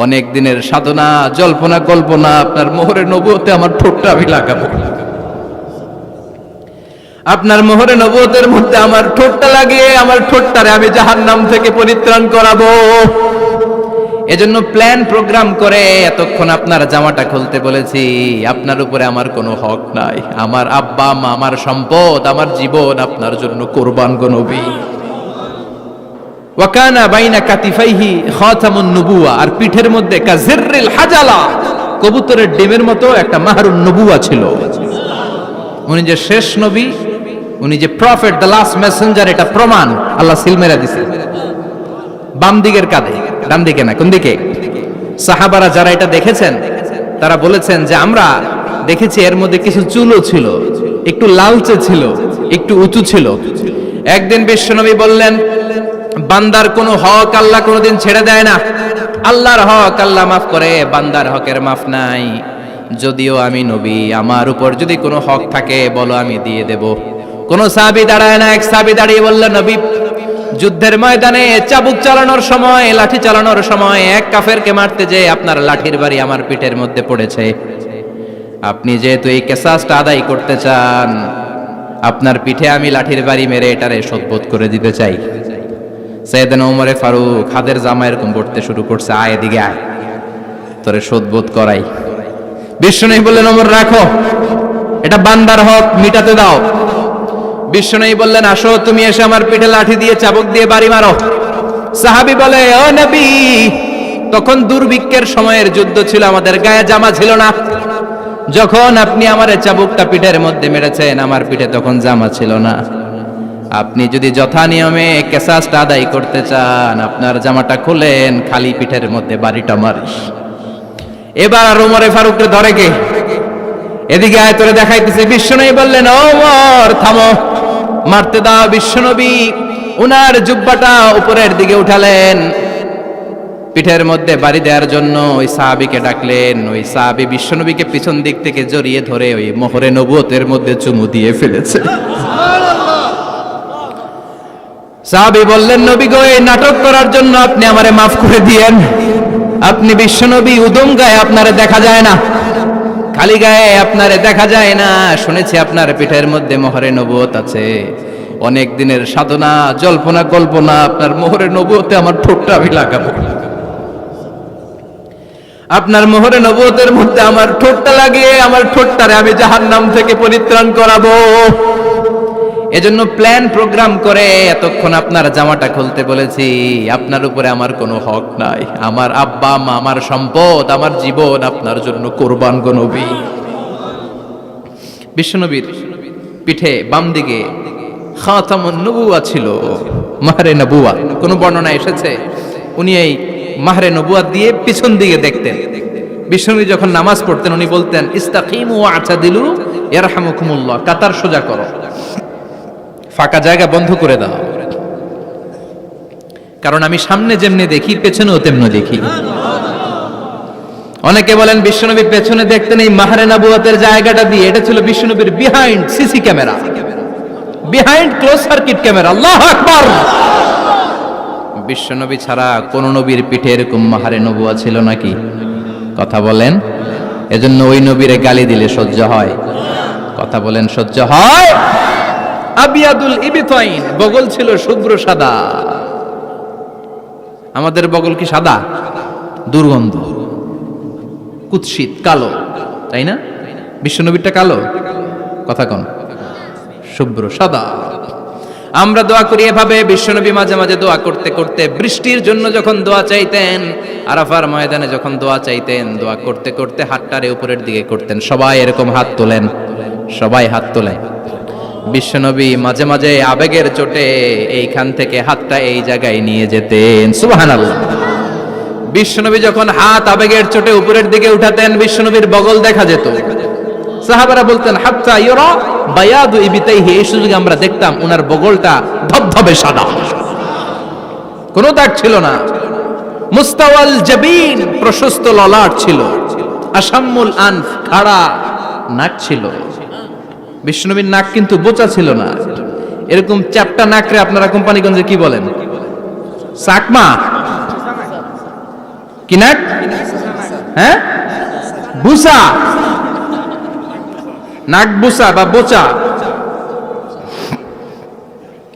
অনেক দিনের সাধনা, জল্পনা কল্পনা, আপনার মোহরে নবুয়তে আমার ঠোঁটটা আমি লাগাবো। আপনার মোহরে নবুয়তের মধ্যে আমার ঠোঁটটা লাগিয়ে আমার ঠোঁটটারে আমি জাহান্নাম থেকে পরিত্রাণ করাবো। এজন্য প্ল্যান প্রোগ্রাম করে এতক্ষণ আপনার জামাটা খুলতে বলেছি। আপনার উপরে আমার কোনো হক নাই। আমার আব্বা মা, আমার সম্পদ, আমার জীবন আপনার জন্য কোরবান গো নবী। ওয়াকানা বাইনা কাতিফাইহি খাতামুন নবুওয়া, আর পিঠের মধ্যে কাজিররিল হাজালা, কবুতরের ডিমের মতো একটা মাহরুন নবুওয়া ছিল। উনি যে শেষ নবী, উনি যে প্রফেট, দ্য লাস্ট মেসেঞ্জার, এটা প্রমাণ আল্লাহ সিল মেরা দিছে বাম দিকের কাঁধে, ডান দিকে না। কোন দিকে? সাহাবারা যারা এটা দেখেছেন তারা বলেছেন যে আমরা দেখেছি এর মধ্যে কিছু চুলও ছিল, একটু লালচে ছিল, একটু উঁচু ছিল। একদিন বিশ্বনবী বললেন, বান্দার কোনো হক আল্লাহ কোনোদিন ছেড়ে দেয় না। আল্লাহর হক আল্লাহ মাফ করে, বান্দার হকের মাফ নাই। যদিও আমি নবী, আমার উপর যদি কোনো হক থাকে বলো, আমি দিয়ে দেব। কোন সাহাবী দাঁড়ায় না। এক সাহাবী দাঁড়িয়ে বললেন, নবী, যুদ্ধের ময়দানে চাবুক চালানোর সময়, লাঠি চালানোর সময় এক কাফেরকে মারতে যেয়ে আপনার লাঠির বাড়ি আমার পিঠের মধ্যে পড়েছে। আপনি যেহেতু এই কিসাসটা আদায় করতে চান, আপনার পিঠে আমি লাঠির বাড়ি মেরে এটারে শোধবোধ করে দিতে চাই। সাইয়েদনা ওমরে ফারুক হাদের জামা এরকম পড়তে শুরু করছে, আয় এদিকে আয়, তোরে শোধবোধ করাই। বিশ্বনবী বললেন, ওমর রাখো, এটা বান্দার হক, মিটাতে দাও। বিশ্বনবী বললেন, আসো, তুমি এসে আমার পিঠে লাঠি দিয়ে চাবুক দিয়ে বাড়ি মারো। সাহাবী বলে, ও নবী, তখন দুর্ভিক্ষের সময়ের যুদ্ধ ছিল, আমাদের গায়ে জামা ছিল না। যখন আপনি আমার চাবুকটা পিঠের মধ্যে মেরেছেন, আমার পিঠে তখন জামা ছিল না। আপনি যদি যথা নিয়মে কিসাসটা আদায় করতে চান, আপনার জামাটা খুলেন, খালি পিঠের মধ্যে বাড়িটা মারিস। এবার ওমরে ফারুককে ধরে কে, এদিকে আয়, তোরে দেখাইতেছে। বিশ্বনবী বললেন, ওমর থামো, মারতে দাও। বিশ্বনবী উনার জুব্বাটা উপরের দিকে উঠালেন, পিঠের মধ্যে বাড়ি দেওয়ার জন্য ওই সাহাবীকে ডাকলেন। ওই সাহাবী বিশ্বনবীকে পিছন দিক থেকে জড়িয়ে ধরে ওই মোহরে নবুয়তের মধ্যে চুমু দিয়ে ফেলেছে। সাহাবী বললেন, নবী গো, এই নাটক করার জন্য আপনি আমারে মাফ করে দিয়েন। আপনি বিশ্বনবী, উদম গায়ে আপনারে দেখা যায় না, খালি গায়ে আপনারে দেখা যায় না। শুনেছি আপনার পিঠের মধ্যে মোহরে নবুয়ত আছে। অনেক দিনের সাধনা, জল্পনা কল্পনা, আপনার মোহরে নবুয়তে আমার ঠোঁটটা আমি লাগাবো। আপনার মোহরে নবুয়তের মধ্যে আমার ঠোঁটটা লাগিয়ে আমার ঠোঁটটারে আমি জাহান্নাম থেকে পরিত্রাণ করাবো। এজন্য প্ল্যান প্রোগ্রাম করে এতক্ষণ আপনার জামাটা খুলতে বলেছি। আপনার উপরে আমার কোনো হক নাই। আমার আব্বা মা, আমার সম্পদ, আমার জীবন আপনার জন্য কোরবান গো নবী। বিশ্বনবীর পিঠে বাম দিকে খাতামুন নবুওয়া ছিল, মাহরে নবুওয়া। কোন বর্ণনা এসেছে উনি এই মাহরে নবুওয়া দিয়ে পিছন দিকে দেখতেন। বিশ্বনবী যখন নামাজ পড়তেন উনি বলতেন, ইস্তাকিমু ওয়া'তাদিলু ইয়ারহামুকুমুল্লাহ, কাতার সোজা করো, ফাঁকা জায়গা বন্ধ করে দাও। কারণ আমি সামনে যেমনি দেখি, পেছনেও তেমনি দেখি। অনেকে বলেন বিশ্বনবী পেছনে দেখতেন এই মাহরে নবুয়তের জায়গাটা দিয়ে। এটা ছিল বিশ্বনবীর behind CC camera, behind close circuit camera. আল্লাহু আকবার। বিশ্বনবী ছাড়া কোন নবীর পিঠে এরকম মাহরে নবুয়া ছিল নাকি? কথা বলেন। এজন্য ওই নবীরে গালি দিলে সহ্য হয়? কথা বলেন, সহ্য হয়? আবিয়াদুল ইবতাইন, বগল ছিল শুভ্র সাদা। আমাদের বগল কি সাদা? দুর্গন্ধ, কুৎসিত, কালো, তাই না? বিশ্বনবীরটা কালো? কথা কন, শুভ্র সাদা। আমরা দোয়া করি এভাবে। বিশ্বনবী মাঝে মাঝে দোয়া করতে করতে বৃষ্টির জন্য যখন দোয়া চাইতেন, আরাফার ময়দানে যখন দোয়া চাইতেন, দোয়া করতে করতে হাতটারে উপরের দিকে করতেন। সবাই এরকম হাত তোলেন, সবাই হাত তোলেন। বিশ্বনবী মাঝে মাঝে আবেগের চোটে এইখান থেকে হাতটা এই জায়গায় নিয়ে যেতেন। সুবহানাল্লাহ। বিশ্বনবী যখন হাত আবেগের চোটে উপরের দিকে উঠাতেন, বিশ্বনবীর বগল দেখা যেত। সাহাবারা বলতেন, হাত্তা ইউরা বায়াদু ইবতাইহি, এই সুযোগে আমরা দেখতাম ওনার বগলটা ধবধবে সাদা, কোনো দাগ ছিল না। মুস্তাওয়াল জাবিন, প্রশস্ত ললাট ছিল। আসাম্মুল আনফ, খাড়া নাক ছিল। বিশ্বনবীর নাক কিন্তু বোচা ছিল না, এরকম চ্যাপটা নাকরে আপনারা কোম্পানিগঞ্জে কি বলেন? চাকমা। কি নাক? হ্যাঁ, বুসা, নাক বুসা বা বোচা।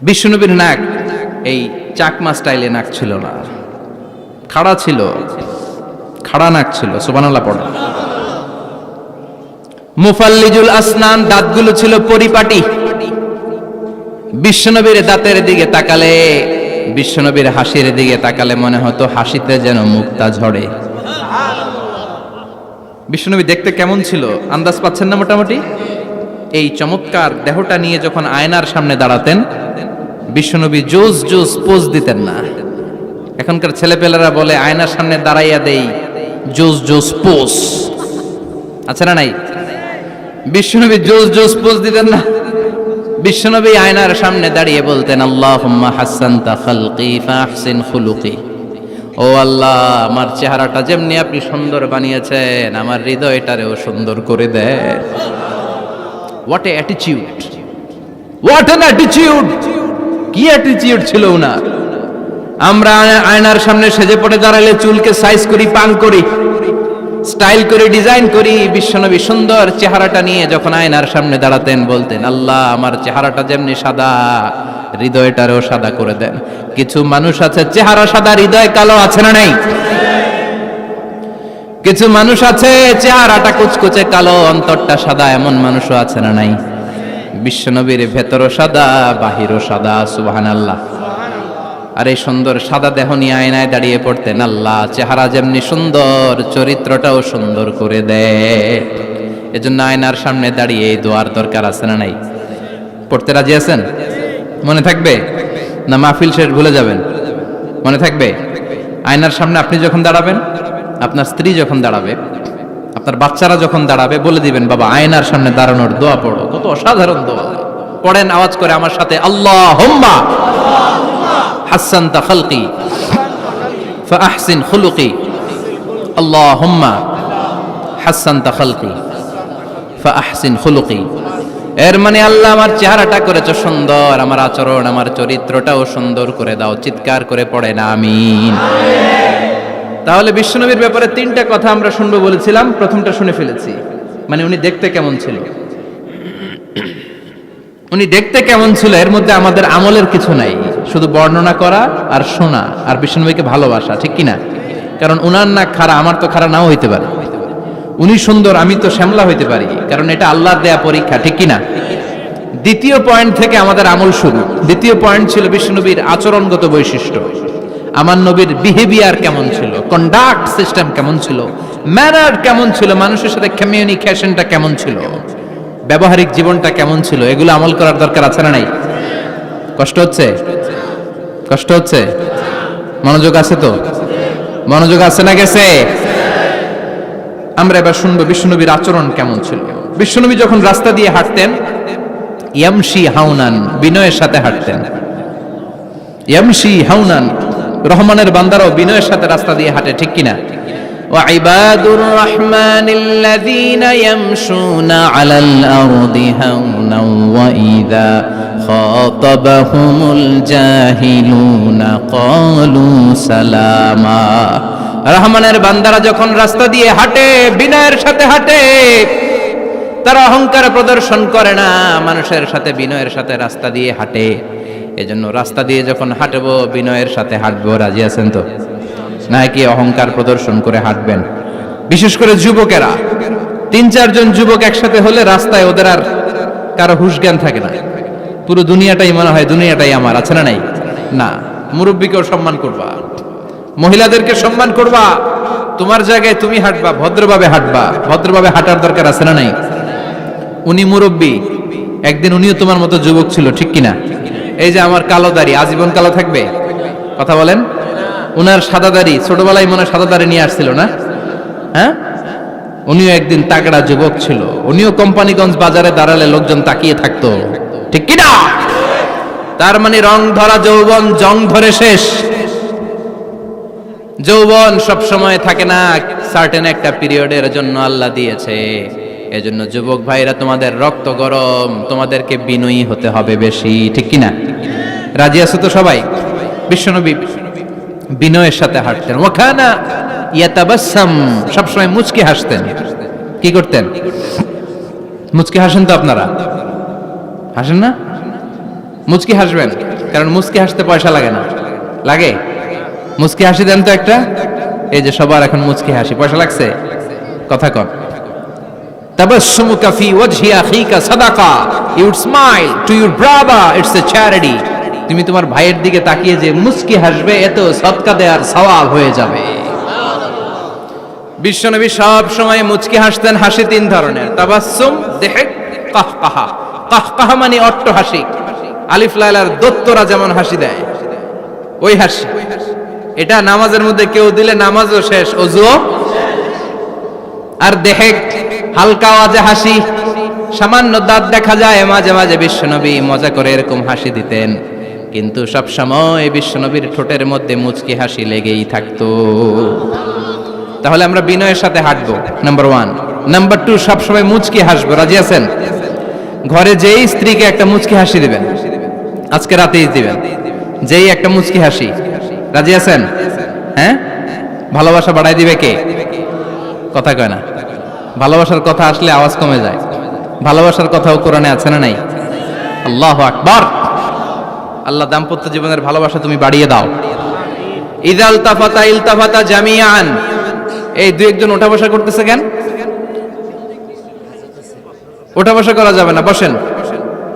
বিশ্বনবীর নাক এই চাকমা স্টাইলে নাক ছিল না, খাড়া ছিল, খাড়া নাক ছিল। সুবহানাল্লাহ পড়ো। মুফাল্লিজুল আসনান, দাঁতগুলো ছিল পরিপাটি। বিশ্বনবীর দাঁতের দিকে তাকালে, বিশ্বনবীর হাসির দিকে তাকালে মনে হতো হাসিতে যেন মুক্তা ঝরে। বিশ্বনবী দেখতে কেমন ছিল আন্দাজ পাচ্ছেন না মোটামুটি? এই চমৎকার দেহটা নিয়ে যখন আয়নার সামনে দাঁড়াতেন, বিশ্বনবী জোস জোস পোজ দিতেন না। এখনকার ছেলেপেলেরা বলে আয়নার সামনে দাঁড়াইয়া দেই জোস জোস পোজ, আছে না নাই? বিশ্বনবী জোস জোস পোজ দিতেন না। বিশ্বনবী আয়নার সামনে দাঁড়িয়ে বলতেন, আল্লাহুম্মা হাসানতা খালকি ফাহসিন খুলুকি। ও আল্লাহ, আমার চেহারাটা যেমনি আপনি সুন্দর বানিয়েছেন, আমার হৃদয়টারেও সুন্দর করে দেন। What a attitude, what an attitude! কি অ্যাটিটিউড ছিল উনার! আমরা আয়নার সামনে সেজে পড়ে দাঁড়ালে চুলকে সাইজ করি, পাং করি, স্টাইল করে, ডিজাইন করি। বিশ্বনবী সুন্দর চেহারাটা নিয়ে যখন আয়নার সামনে দাঁড়াতেন বলতেন, আল্লাহ, আমার চেহারাটা যেমনি সাদা, হৃদয়টারও সাদা করে দেন। কিছু মানুষ আছে চেহারা সাদা, হৃদয় কালো, আছে না নাই? কিছু মানুষ আছে চেহারাটা কুচকুচে কালো, অন্তরটা সাদা, এমন মানুষও আছে না নাই? বিশ্বনবীর ভেতরও সাদা, বাহিরও সাদা। সুবহানাল্লাহ। আর এই সুন্দর সাদা দেহ নিয়ে আয়নায় দাঁড়িয়ে পড়তেন, আল্লাহ, চেহারা যেমনি সুন্দর, চরিত্রটাও সুন্দর করে দেয়। এজন্য আয়নার সামনে দাঁড়িয়ে এই দোয়ার দরকার, আছে না নাই? পড়তে রাজি আছেন? মনে থাকবে না মাহফিল শেষ ভুলে যাবেন? মনে থাকবে? আয়নার সামনে আপনি যখন দাঁড়াবেন, আপনার স্ত্রী যখন দাঁড়াবে, আপনার বাচ্চারা যখন দাঁড়াবে, বলে দিবেন, বাবা, আয়নার সামনে দাঁড়ানোর দোয়া পড়ো। কত অসাধারণ দোয়া! পড়েন আওয়াজ করে আমার সাথে, আল্লাহুম্মা হাসানতা খালকি ফাহসিন খুলুকি। আল্লাহুম্মা হাসানতা খালকি ফাহসিন খুলুকি। এর মানে, আল্লাহ, আমার চেহারাটা করেছো সুন্দর, আমার আচরণ, আমার চরিত্রটাও সুন্দর করে দাও। চিৎকার করে পড়েন আমিন। তাহলে বিশ্বনবীর ব্যাপারে তিনটা কথা আমরা শুনবো বলেছিলাম, প্রথমটা শুনে ফেলেছি। মানে উনি দেখতে কেমন ছিল, উনি দেখতে কেমন ছিল, এর মধ্যে আমাদের আমলের কিছু নাই, শুধু বর্ণনা করা আর শোনা আর বিশ্বনবীকে ভালোবাসা, ঠিক কিনা? কারণ উনার না খাড়া, আমার তো খাড়া নাও হইতে পারে। উনি সুন্দর, আমি তো শ্যামলা হইতে পারি, কারণ এটা আল্লাহর দেয়া পরীক্ষা, ঠিক কিনা? দ্বিতীয় পয়েন্ট থেকে আমাদের আমল শুরু। দ্বিতীয় পয়েন্ট ছিল বিশ্বনবীর আচরণগত বৈশিষ্ট্য। আমার নবীর বিহেভিয়ার কেমন ছিল, কন্ডাক্ট সিস্টেম কেমন ছিল, ম্যানার কেমন ছিল, মানুষের সাথে কমিউনিকেশনটা কেমন ছিল, ব্যবহারিক জীবনটা কেমন ছিল, এগুলো আমল করার দরকার, আছে না নাই? কষ্ট হচ্ছে? কষ্ট হচ্ছে? মনোযোগ আছে তো? মনোযোগ আছে না গেছে? আমরা এবার শুনবো বিশ্বনবীর আচরণ কেমন ছিল। বিশ্বনবী যখন রাস্তা দিয়ে হাঁটতেন, ইয়ামশি হাউনান, বিনয়ের সাথে হাঁটতেন। ইয়ামশি হাউনান, রহমানের বান্দারাও বিনয়ের সাথে রাস্তা দিয়ে হাঁটে, ঠিক কিনা? ওয়াইবাদুর রহমানিল্লাযীনা ইয়ামশুনা আলাল আরদি হাওনাও ওয়া ইযা খাতাবাহুমুল জাহিলুনা ক্বালু সালামা। রহমানের বান্দারা যখন রাস্তা দিয়ে হাঁটে, বিনয়ের সাথে হাঁটে, তারা অহংকার প্রদর্শন করে না, মানুষের সাথে বিনয়ের সাথে রাস্তা দিয়ে হাঁটে। এজন্য রাস্তা দিয়ে যখন হাঁটবো, বিনয়ের সাথে হাঁটবো। রাজি আছেন তো? নাকি অহংকার প্রদর্শন করে হাঁটবেন? বিশেষ করে যুবকেরা, 3-4 জন যুবক একসাথে হলে রাস্তায় ওদের আর কারো হুঁশ জ্ঞান থাকে না, পুরো দুনিয়াটাই মনে হয় দুনিয়াটাই আমার, আছে না নাই? না, মুরব্বীকেও সম্মান করবা, মহিলাদেরকে সম্মান করবা, তোমার জায়গায় তুমি হাঁটবা, ভদ্রভাবে হাঁটবা। ভদ্রভাবে হাঁটার দরকার, আছে না নাই? উনি মুরব্বী, একদিন উনিও তোমার মতো যুবক ছিল, ঠিক কিনা? এই যে আমার কালো দাড়ি, আজীবন কালো থাকবে? কথা বলেন। উনার সাদা দাড়ি, ছোটবেলায় মনে সাদা দাড়ি নিয়ে আসছিল না? হ্যাঁ, উনিও একদিন তাগড়া যুবক ছিল, উনিও কোম্পানিগঞ্জ বাজারে দাঁড়ালে লোকজন তাকিয়ে থাকতো, ঠিক কিনা? তার মানে রং ধরা যৌবন জং ধরে শেষ। যৌবন সব সময় থাকে না, সার্টেন একটা পিরিয়ডের জন্য আল্লাহ দিয়েছে। এজন্য যুবক ভাইরা, তোমাদের রক্ত গরম, তোমাদেরকে বিনয়ী হতে হবে বেশি, ঠিক কিনা? রাজি আছো তো সবাই? বিশ্বনবী বিনয়ের সাথে হাঁটতেন। ওয়াকানা ইয়াতাবাসসাম, সবসময় মুচকি হাসতেন। কি করতেন? মুচকি হাসেন তো আপনারা? হাসেন না? মুচকি হাসবেন, কারণ মুচকি হাসতে পয়সা লাগে না। লাগে? মুচকি হাসি দেন তো একটা। এই যে সবার এখন মুচকি হাসি, পয়সা লাগছে? কথা কন। তাবাসসুমুকা ফি ওয়াজহি আখিকা সাদাকা, you would smile to your brother, it's a charity. তুমি তোমার ভাইয়ের দিকে তাকিয়ে যে মুচকি হাসবে, এত সদকা দেওয়ার সওয়াব হয়ে যাবে। বিশ্বনবী সব সময় মুচকি হাসতেন। হাসি তিন ধরনের, তাবাসসুম, দিহক, কাহকাহা। কাহকাহা মানে অট্টহাসি, আলিফ লাইলার দত্তরা যেমন হাসি দেয় ওই হাসি। এটা নামাজের মধ্যে কেউ দিলে নামাজও শেষ, ওযুও। আর দেহেক, হালকা আওয়াজে হাসি, সামান্য দাঁত দেখা যায় মাঝে মাঝে। বিশ্বনবী মজা করে এরকম হাসি দিতেন, কিন্তু সব সময় বিশ্বনবীর ঠোঁটের মধ্যে মুচকি হাসি লেগেই থাকতো। তাহলে আমরা বিনয়ের সাথে হাঁটবো, নাম্বার 1। নাম্বার 2, সব সময় মুচকি হাসবো। রাজি আছেন? ঘরে যেই স্ত্রীকে একটা মুচকি হাসি দিবেন, আজকে রাতেই দিবেন, যেই একটা মুচকি হাসি। রাজি আছেন? হ্যাঁ? ভালোবাসা বাড়াই দিবে কে? কথা কয় না। ভালোবাসার কথা আসলে আওয়াজ কমে যায়। ভালোবাসার কথাও কোরআনে আছে না নাই? আল্লাহু আকবার। আল্লাহ দাম্পত্য জীবনের ভালোবাসা তুমি বাড়িয়ে দাও। ইদাল তাফাতা ইলতাফাতা জামিআন। এই দুই একজন ওঠা বসা করতেছে কেন? ওঠা বসা করা যাবে না, বসেন।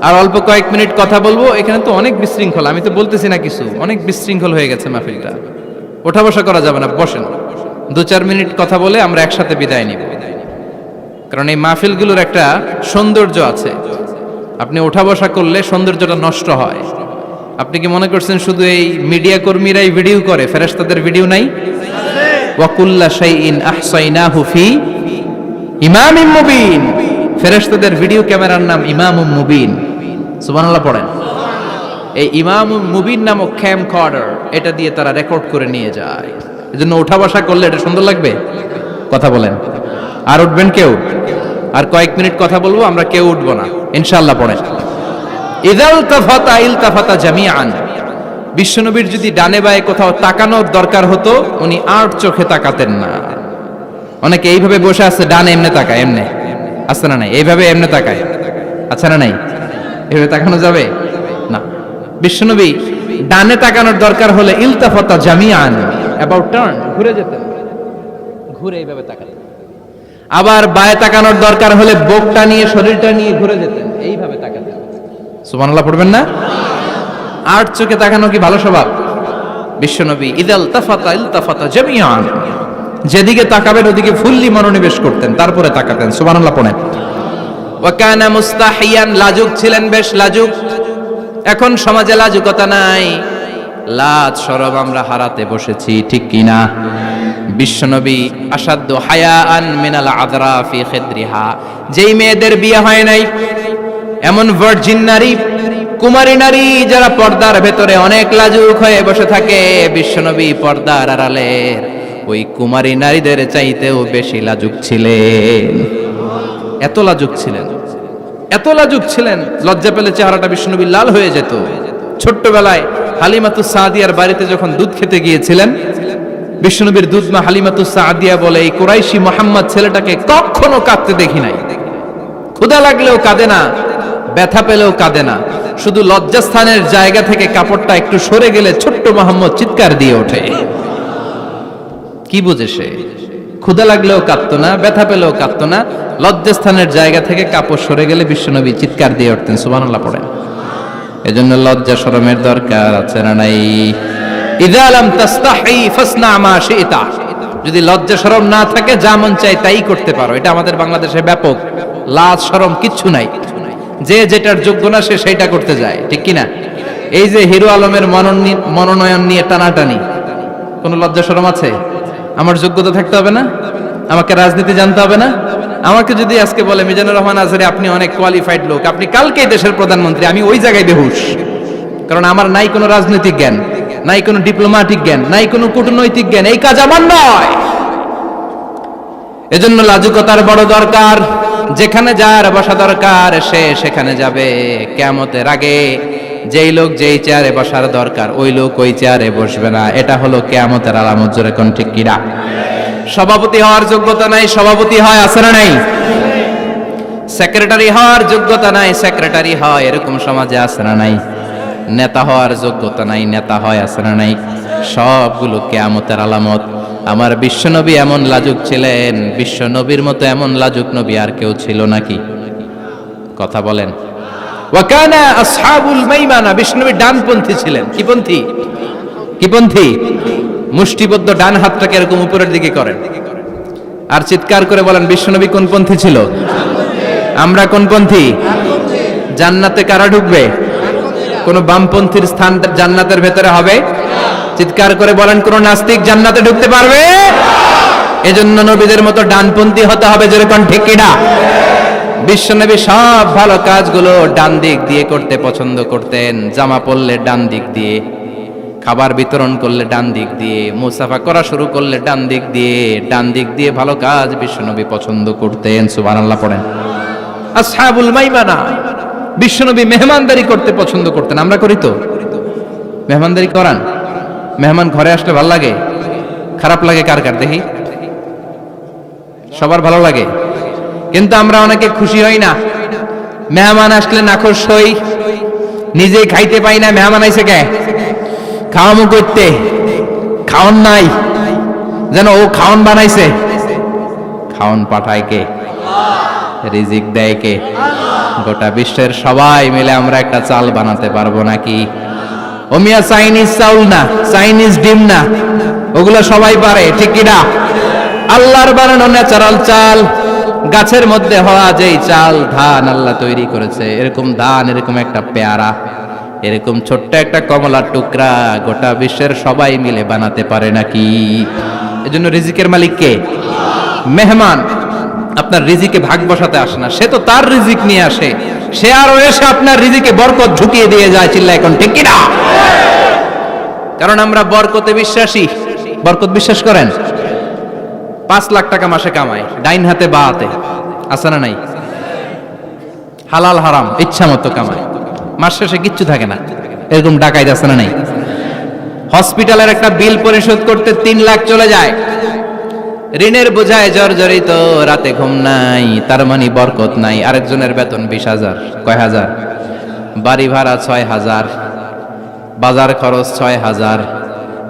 আর অল্প কয়েক মিনিট কথা বলবো। এখানে তো অনেক বিশৃঙ্খল, আমি তো বলতেছি না কিছু, অনেক বিশৃঙ্খল হয়ে গেছে মাহফিলটা। ওঠা বসা করা যাবে না, বসেন। 2-4 মিনিট কথা বলে আমরা একসাথে বিদায় নিব। কারণ এই মাহফিলগুলোর একটা সৌন্দর্য আছে, আপনি ওঠা বসা করলে সৌন্দর্যটা নষ্ট হয়। আপনি কি মনে করছেন শুধু এই মিডিয়া কর্মীরাই ভিডিও করে, ফেরেশতাদের ভিডিও নাই? ওয়া কুল্লা শাইইন আহসাইনাহু ফি ইমামিম মুবিন। ফেরেশতাদের ভিডিও ক্যামেরার নাম ইমামুম মুবিন। সুবহানাল্লাহ পড়েন। এই ইমামুম মুবিন নামক ক্যামকর্ডার, এটা দিয়ে তারা রেকর্ড করে নিয়ে যায়। এজন্য ওঠা বসা করলে এটা সুন্দর লাগবে। কথা বলেন। আর উঠবেন কেউ? আর কয়েক মিনিট কথা বলবো, আমরা কেউ উঠবো না ইনশাআল্লাহ। পড়েন। ইদাল তাফাতা ইলতাফাতা জামিআন। বিশ্বনবীর যদি ডানে বায়ে কোথাও তাকানোর দরকার হতো, উনি আর চোখে তাকাতেন না। অনেকে এইভাবে বসে আছে, ডানে এমনে তাকায়, এমনে আছে না নাই? এইভাবে এমনে তাকায়, আছে না নাই? এইভাবে তাকানো যাবে না। বিশ্বনবী ডানে তাকানোর দরকার হলে ইলতাফাতা জামিআন, অ্যাবাউট টার্ন, ঘুরে যেতেন, ঘুরে এইভাবে তাকাতেন। আবার বায়ে তাকানোর দরকার হলে বুকটা নিয়ে, শরীরটা নিয়ে ঘুরে যেতেন, এইভাবে তাকাতেন। সুবহানাল্লাহ পড়বেন না? আর চোখে তাকানো কি ভালো স্বভাব? বিশ্বনবী ইদাল তাফাতা ইলতাফাতা জামিআন, যেদিকে তাকাবেন ওদিকে ফুল্লি মনোনিবেশ করতেন, তারপরে তাকাতেন। সুবহানাল্লাহ পড়েন। ওয়া কানা মুস্তাহিয়ান, লাজুক ছিলেন, বেশ লাজুক। এখন সমাজে লাজুকতা নাই, লাজ শরম আমরা হারাতে বসেছি, ঠিক কি না? বিশ্বনবী আসাদ্দু হায়াআন মিনাল আযরা ফি খিদরিহা, যেই মেয়েদের বিয়ে হয় নাই, এমন ভার্জিন নারী, কুমারী নারী যারা পর্দার ভেতরে অনেক লাজুক হয়ে বসে থাকে, বিশ্বনবী পর্দার আড়ালের ওই কুমারী নারীদের চাইতেও বেশি লাজুক ছিলেন। এত লাজুক ছিলেন, এত লাজুক ছিলেন, লজ্জা পেলে চেহারাটা বিশ্বনবী লাল হয়ে যেত। ছোট্টবেলায় হালিমাতুস সাদিয়ার বাড়িতে যখন দুধ খেতে গিয়েছিলেন, বিশ্বনবীর দুধমা হালিমাতুস সাদিয়া বলে, এই কুরাইশি মুহাম্মদ ছেলেটাকে কখনো কাঁদতে দেখি নাই। ক্ষুধা লাগলেও কাঁদে না, ব্যথা পেলেও কাঁদে না, শুধু লজ্জাস্থানের জায়গা থেকে কাপড়টা একটু সরে গেলে ছোট্ট মুহাম্মদ চিৎকার দিয়ে ওঠে। কি বুঝে সে? ক্ষুধা লাগলেও কাঁদতো না, ব্যথা পেলেও কাঁদতো না, লজ্জাস্থানের জায়গা থেকে কাপড় সরে গেলে বিশ্বনবী চিৎকার দিয়ে উঠতেন। সুবহানাল্লাহ পড়েন। এজন্য লজ্জা শরমের দরকার আছে না নাই? ইযা লাম তাস্তাহি ফাসনা মা শিতা, যদি লজ্জা শরম না থাকে যা মন চায় তাই করতে পারো। এটা আমাদের বাংলাদেশে ব্যাপক। লাজ শরম কিচ্ছু নাই, যে যেটার যোগ্য না সে সেইটা করতে যায়, ঠিক কি না? এই যে হিরো আলমের মনোনয়ন নিয়ে টানাটানি, কোনো লজ্জা শরম আছে? আমার যোগ্যতা থাকতে হবে না? আমাকে রাজনীতি জানতে হবে না? আমাকে যদি আজকে বলে মিজানুর রহমান আজহারী আপনি অনেক কোয়ালিফাইড লোক, আপনি কালকেই দেশের প্রধানমন্ত্রী, আমি ওই জায়গায় বেহুশ, কারণ আমার নাই কোনো রাজনৈতিক জ্ঞান, নাই কোনো ডিপ্লোম্যাটিক জ্ঞান, নাই কোনো কূটনৈতিক জ্ঞান, এই কাজ আমার নয়। এজন্য লাজুকতার বড় দরকার। যেখানে যার বসা দরকার সে সেখানে যাবে। কিয়ামতের আগে যেই লোক যেই চেয়ারে বসার দরকার ওই লোক ওই চেয়ারে বসবে না। এটা হলো কিয়ামতের আলামত। জোরে কোন ঠিক কিনা? সভাপতি হওয়ার যোগ্যতা নাই, সভাপতি হয়, আছে না নাই? সেক্রেটারি হওয়ার যোগ্যতা নাই, সেক্রেটারি হয়, এরকম সমাজে আছে না নাই? নেতা হওয়ার যোগ্যতা নাই, নেতা হয়, আছে না নাই? সবগুলো কিয়ামতের আলামত। আমার বিশ্বনবী এমন লাজুক ছিলেন, বিশ্বনবীর মতো এমন লাজুক নবী আর কেউ ছিল নাকি? কথা বলেন। ওয়া কানা আসহাবুল মাইমানা, বিশ্বনবী ডানপন্থী ছিলেন। কি পন্থী? কি পন্থী? মুষ্টিবদ্ধ ডান হাতটাকে এরকম উপরের দিকে করেন আর চিৎকার করে বলেন, বিশ্বনবী কোন পন্থী ছিল? আমরা কোন পন্থী? জান্নাতে কারা ঢুকবে? কোন বামপন্থীর স্থান জান্নাতের ভেতরে হবে? চিৎকার করে বলেন, কোন নাস্তিক জান্নাতে ঢুকতে পারবে? এজন্য নবীদের মতো ডানপন্থী হতে হবে, যেরকম ঠিক কিনা? বিশ্বনবী সব ভালো কাজগুলো ডান দিক দিয়ে করতে পছন্দ করতেন। জামা পরলে ডান দিক দিয়ে, খাবার বিতরণ করলে ডান দিক দিয়ে, মুসাফা করা শুরু করলে ডান দিক দিয়ে, ডান দিক দিয়ে ভালো কাজ বিশ্বনবী পছন্দ করতেন। সুবহানাল্লাহ পড়েন। আসহাবুল মাইমানা, বিশ্বনবী মেহমানদারি করতে পছন্দ করতেন। আমরা করি তো? মেহমানদারি করান? মেহমান ঘরে আসলে ভালো লাগে? খারাপ লাগে কার কার দেখি? সবার ভালো লাগে, কিন্তু আমরা অনেকে খুশি হই না। মেহমান আসলে নাখোশ হই, নিজেই খাইতে পাই না। মেহমান আইছে কে? খাওয়ামু করতে, খাওন নাই, যেন ও খাওন বানাইছে। খাওন পাঠায় কে? রিজিক দেয় কে? গোটা বিশ্বের সবাই মিলে আমরা একটা চাল বানাতে পারবো নাকি? ওমিয়া চাইনিজ চাউল না, চাইনিজ ডিম না, ওগুলো সবাই পারে, ঠিক কিনা? আল্লাহর বানানো ন্যাচারাল চাল, গাছের মধ্যে হওয়া যেই চাল, ধান আল্লাহ তৈরি করেছে, এরকম ধান, এরকম একটা পেয়ারা, এরকম ছোট্ট একটা কমলার টুকরা গোটা বিশ্বের সবাই মিলে বানাতে পারে নাকি? এজন্য রিজিকের মালিক কে? মেহমান আপনার রিজিকে ভাগ বসাতে আসে না, সে তো তার রিজিক নিয়ে আসে, সে আরো এসে আপনার রিজিকে বরকত ঢুকিয়ে দিয়ে যায়। চিল্লা এখন ঠিক কিনা? কারণ আমরা বরকতে বিশ্বাসী। বরকত বিশ্বাস করেন? 5 লাখ টাকা মাসে কামায়, ডাইন হাতে বা হাতে, আছে না নাই? হালাল হারাম ইচ্ছা মতো কামায়, মাস শেষে কিচ্ছু থাকে না, এরকম ডাকাইত আছে না নাই? হসপিটালের একটা বিল পরিশোধ করতে 3 লাখ চলে যায়, ঋণের বোঝায় জর্জরিত, রাতে ঘুম নাই, তার মানে বরকত নাই। আরেকজনের বেতন 20,000, কয় হাজার? বাড়ি ভাড়া 6,000, বাজার খরচ 6,000,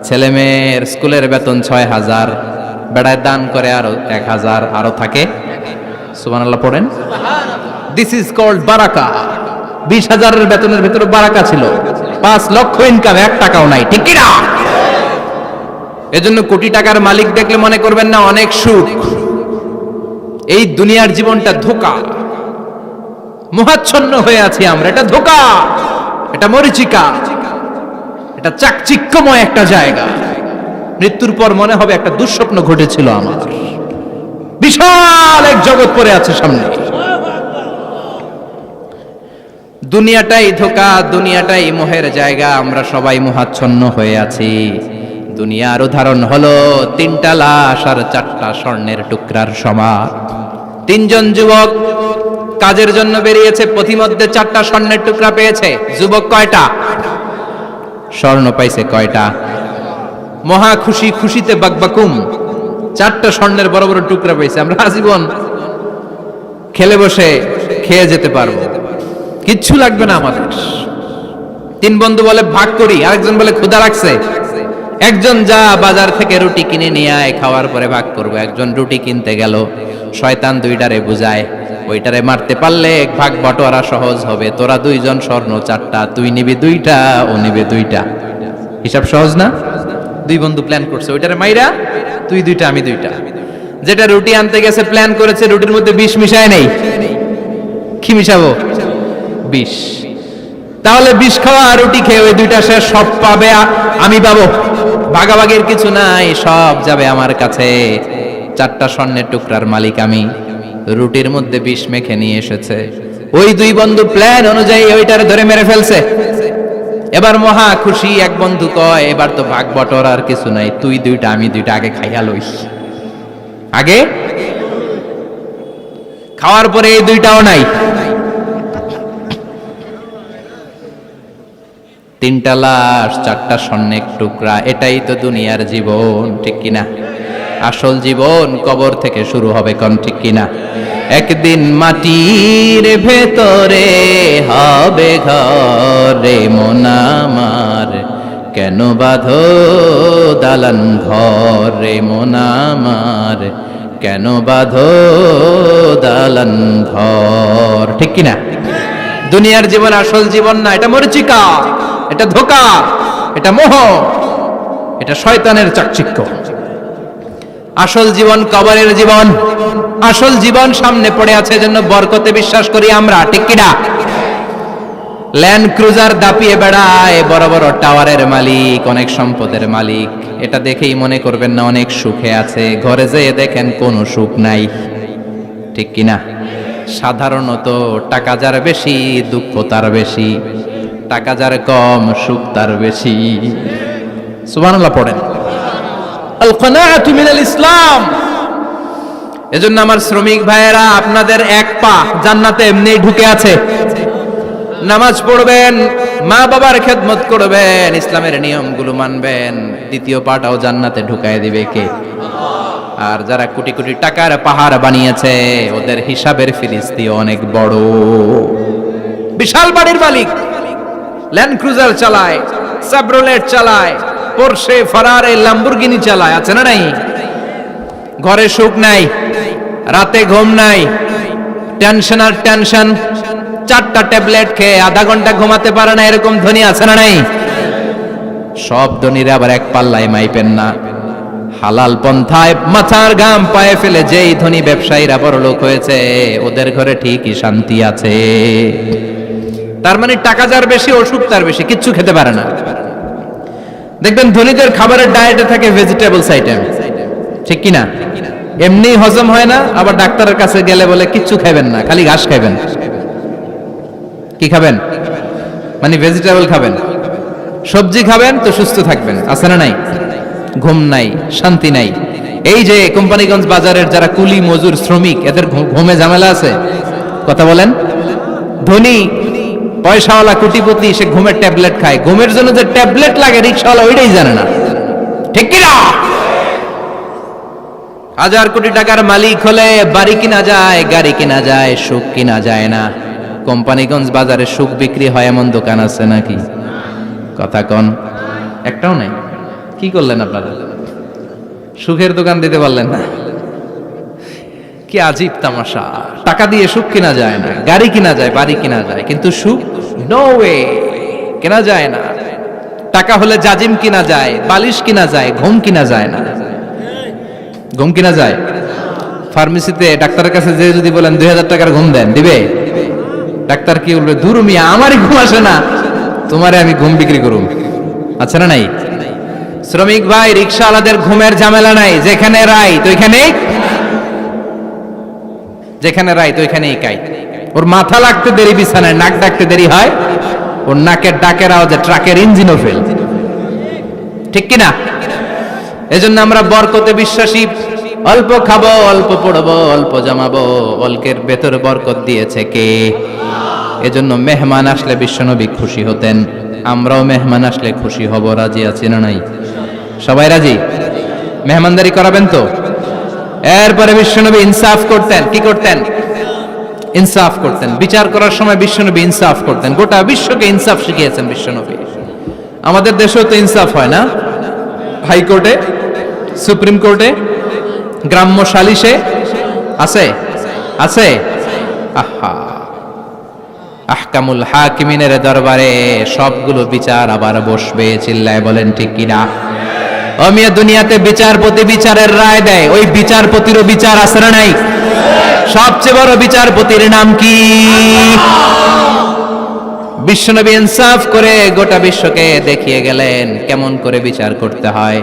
ছেলে মেয়ের স্কুলের বেতন 6,000, বেড়ায় দান করে আরো 1,000, আরো থাকে। সুবহানাল্লাহ পড়েন। দিস ইজ কল্ড বারাকা। 20,000-এর বেতনের ভেতরে বারাকা ছিল। 5 লক্ষ ইনকাম, 1 টাকাও নাই, ঠিক কিনা? এজন্য কোটি টাকার মালিক দেখলে মনে করবেন না অনেক সুখ। এই দুনিয়ার জীবনটা ধোঁকা, মোহাচ্ছন্ন হয়ে আছি আমরা। এটা ধোঁকা, এটা মরিচিকা, এটা চাকচিক্যময় একটা জায়গা। মৃত্যুর পর মনে হবে একটা দুঃস্বপ্ন ঘটেছিল আমার, বিশাল এক জগৎ পড়ে আছে সামনে। দুনিয়াটাই ধোঁকা, দুনিয়াটাই মোহের জায়গা, আমরা সবাই মোহাচ্ছন্ন হয়ে আছি। দুনিয়ার উদাহরণ হলো 3টা লাশ আর 4টা স্বর্ণের টুকরার সমান। 3 জন যুবক কাজের জন্য বেরিয়েছে, পথিমধ্যে 4টা স্বর্ণের টুকরা পেয়েছে। যুবক কয়টা? স্বর্ণ পাইছে কয়টা? মহা খুশি, খুশিতে বাকবাকুম, 4টা স্বর্ণের বড় বড় টুকরা পেয়েছে। আমরা আজীবন খেলে বসে খেয়ে যেতে পারবো, কিচ্ছু লাগবে না আমাদের। 3 বন্ধু বলে ভাগ করি, আরেকজন বলে ক্ষুধা লাগছে, একজন যা বাজার থেকে রুটি কিনে নিয়ে আয়, খাওয়ার পরে ভাগ করবো। একজন রুটি কিনতে গেল, শয়তান 2টারে বুঝায়, ওইটারে মারতে পারলে ভাগ বটোয়ারা সহজ হবে। তোরা 2 জন স্বর্ণ 4টা, তুই নিবি 2টা, ও নিবে 2টা। হিসাব সহজ না? 2 বন্ধু প্ল্যান করছে, ওইটারে মাইরা তুই 2টা, আমি 2টা। যেটা রুটি আনতে গেছে প্ল্যান করেছে রুটির মধ্যে বিষ মিশায় নেই, কি মিশাবো? বিষ। তাহলে বিষ খাওয়া রুটি খেয়ে ওই 2টা সে সব পাবে, আমি পাবো। ভাগাভাগির কিছু নাই, সব যাবে আমার কাছে। 4টা স্বর্ণের টুকরার মালিক আমি। রুটির মধ্যে বিষ মেখে নিয়ে এসেছে, ওই 2 বন্ধু প্ল্যান অনুযায়ী ওইটারে ধরে মেরে ফেলছে। এবার মহা খুশি। এক বন্ধু কয়, এবার তো ভাগ বটর আর কিছু নাই, তুই 2টা, আমি 2টা, আগে খাইয়া লইস। আগে খাওয়ার পরে এই 2টাও নাই। 3টা লাশ, 4টা স্বর্ণের টুকরা, এটাই তো দুনিয়ার জীবন, ঠিক কিনা? আসল জীবন কবর থেকে শুরু হবে, কোন ঠিক কিনা? একদিন মাটির ভেতরে হবে ঘর রে মন আমার, কেন বাঁধো দালান ঘর রে মন আমার, কেন বাঁধো দালান ঘর, ঠিক কিনা? দুনিয়ার জীবন আসল জীবন না, এটা মরিচিকা, এটা ধোঁকা, এটা মোহ, এটা শয়তানের চাকচিক্য। আসল জীবন কবরের জীবন, আসল জীবন সামনে পড়ে আছে, জন্য বরকতে বিশ্বাস করি আমরা, ঠিক কিনা? ল্যান্ড ক্রুজার দাপিয়ে বেড়ায়, বড় বড় টাওয়ারের মালিক, অনেক সম্পদের মালিক, এটা দেখেই মনে করবেন না অনেক সুখে আছে, ঘরে যেয়ে দেখেন কোনো সুখ নাই, ঠিক কিনা? সাধারণত টাকা যার বেশি দুঃখ তার বেশি, টাকা যার কম সুখ তার বেশি। সুবহানাল্লাহ পড়েন। আল কানাআতু মিনাল ইসলাম। এজন্য আমার শ্রমিক ভাইয়েরা, আপনাদের এক পা জান্নাতে এমনিই ঢুকে আছে। নামাজ পড়বেন, মা বাবার খেদমত করবেন, ইসলামের নিয়মগুলো মানবেন, দ্বিতীয় পাটাও জান্নাতে ঢুকায় দিবে কে? আর যারা কোটি কোটি টাকার পাহাড় বানিয়েছে, ওদের হিসাবের ফিরিস্তি অনেক বড়। বিশাল বাড়ির মালিক, ল্যান্ড ক্রুজার চালায়, সাবরোলেট চালায়, পোরশে, ফারারে, ল্যাম্বরগিনি চালায়, আছে না নাই? ঘরে সুখ নাই, রাতে ঘুম নাই, টেনশন আর টেনশন, 4টা ট্যাবলেট খেয়ে আধা ঘন্টা ঘুমাতে পারে না, এরকম ধনী আছে না নাই? সব ধনীরা আবার এক পাল্লায় মাইপেন না। হালাল পন্থায় মাথার ঘাম পায়ে ফেলে যেই ধনী ব্যবসায়ীরা বড় লোক হয়েছে, ওদের ঘরে ঠিকই শান্তি আছে। তার মানে টাকা যার বেশি, অসুখ তার বেশি, কিচ্ছু খেতে পারে না। দেখবেন ধনীদের খাবারের ডায়েটে থাকে ভেজিটেবলস আইটেম, ঠিক কিনা? এমনি হজম হয় না, আবার ডাক্তারের কাছে গেলে বলে কিচ্ছু খাবেন না, খালি ঘাস খাবেন। কি খাবেন? মানে ভেজিটেবল খাবেন, সবজি খাবেন তো সুস্থ থাকবেন, আছে না নাই? ঘুম নাই, শান্তি নাই। এই যে কোম্পানিগঞ্জ বাজারের যারা কুলি মজুর শ্রমিক, এদের ঘুমে ঝামেলা আছে, কথা বলেন। ধনী পয়সাওয়ালা কোটিপতি, সে ঘুমের ট্যাবলেট খায়, ঘুমের জন্য যে ট্যাবলেট লাগে রিকশাওয়ালা ওইটাই জানে না, ঠিক কিনা? 1000 কোটি টাকার মালিক হলে বাড়ি কিনা যায়, গাড়ি কিনা যায়, সুখ কিনা যায় না। কোম্পানিগঞ্জ বাজারে সুখ বিক্রি হয় এমন দোকান আছে নাকি? কথা কন, একটাও নাই। কি করলেন আপনারা? সুখের দোকান দিতে পারলেন না? কি আজীব তামাশা! টাকা দিয়ে সুখ কিনা যায় না, গাড়ি কিনা যায়, বাড়ি কিনা যায়, কিন্তু সুখ নো ওয়ে, কেনা যায় না। টাকা হলে জাজিম কিনা যায়, বালিশ কিনা যায়, ঘুম কিনা যায় না। ঘুম কিনা যায়? ফার্মেসিতে ডাক্তারের কাছে যে যদি বলেন 2000 টাকার ঘুম দেন, দিবে? ডাক্তার কি বলবে? দূর মিয়া, আমারই ঘুম আসে না, তোমারে আমি ঘুম বিক্রি করুম, আছে না নাই? শ্রমিক ভাই, রিকশাওয়ালাদের ঘুমের ঝামেলা নাই, যেখানে রাই তো ওইখানেই, যেখানে রাই তো ওইখানেই কাই। ওর মাথা লাগতে দেরি বিছানায়, নাক ডাকতে দেরি হয়, ওর নাকের ডাকের আওয়াজে ট্রাকের ইঞ্জিনও ফেল, ঠিক কিনা? এজন্য আমরা বরকতে বিশ্বাসী। অল্প খাবো, অল্প পড়বো, অল্প জমাবো, অল্পের ভেতর বরকত দিয়েছে কে? এজন্য মেহমান আসলে বিশ্বনবী খুশি হতেন, আমরাও মেহমান আসলে খুশি হব। রাজি আছি না নাই? সবাই রাজি? মেহমানদারি করাবেন তো? এরপরে বিশ্বনবী ইনসাফ করতেন। কি করতেন? ইনসাফ করতেন। বিচার করার সময় বিশ্বনবী ইনসাফ করতেন। গোটা বিশ্বকে ইনসাফ শিখিয়েছেন বিশ্বনবী। আমাদের দেশেও তো ইনসাফ হয় না? হাইকোর্টে, সুপ্রিম কোর্টে, গ্রাম্য সালিশে আছে, আছে। আহা, আহকামুল হাকিমিনের দরবারে সবগুলো বিচার আবার বসবে। চিল্লায় বলেন ঠিক কিনা? অমিয়া দুনিয়াতে বিচারপতি বিচারের রায় দেয়, ওই বিচারপতিরও বিচার আছে না নাই? সবচেয়ে বড় বিচারপতির নাম কি? বিশ্বনবী ইনসাফ করে গোটা বিশ্বকে দেখিয়ে গেলেন কেমন করে বিচার করতে হয়।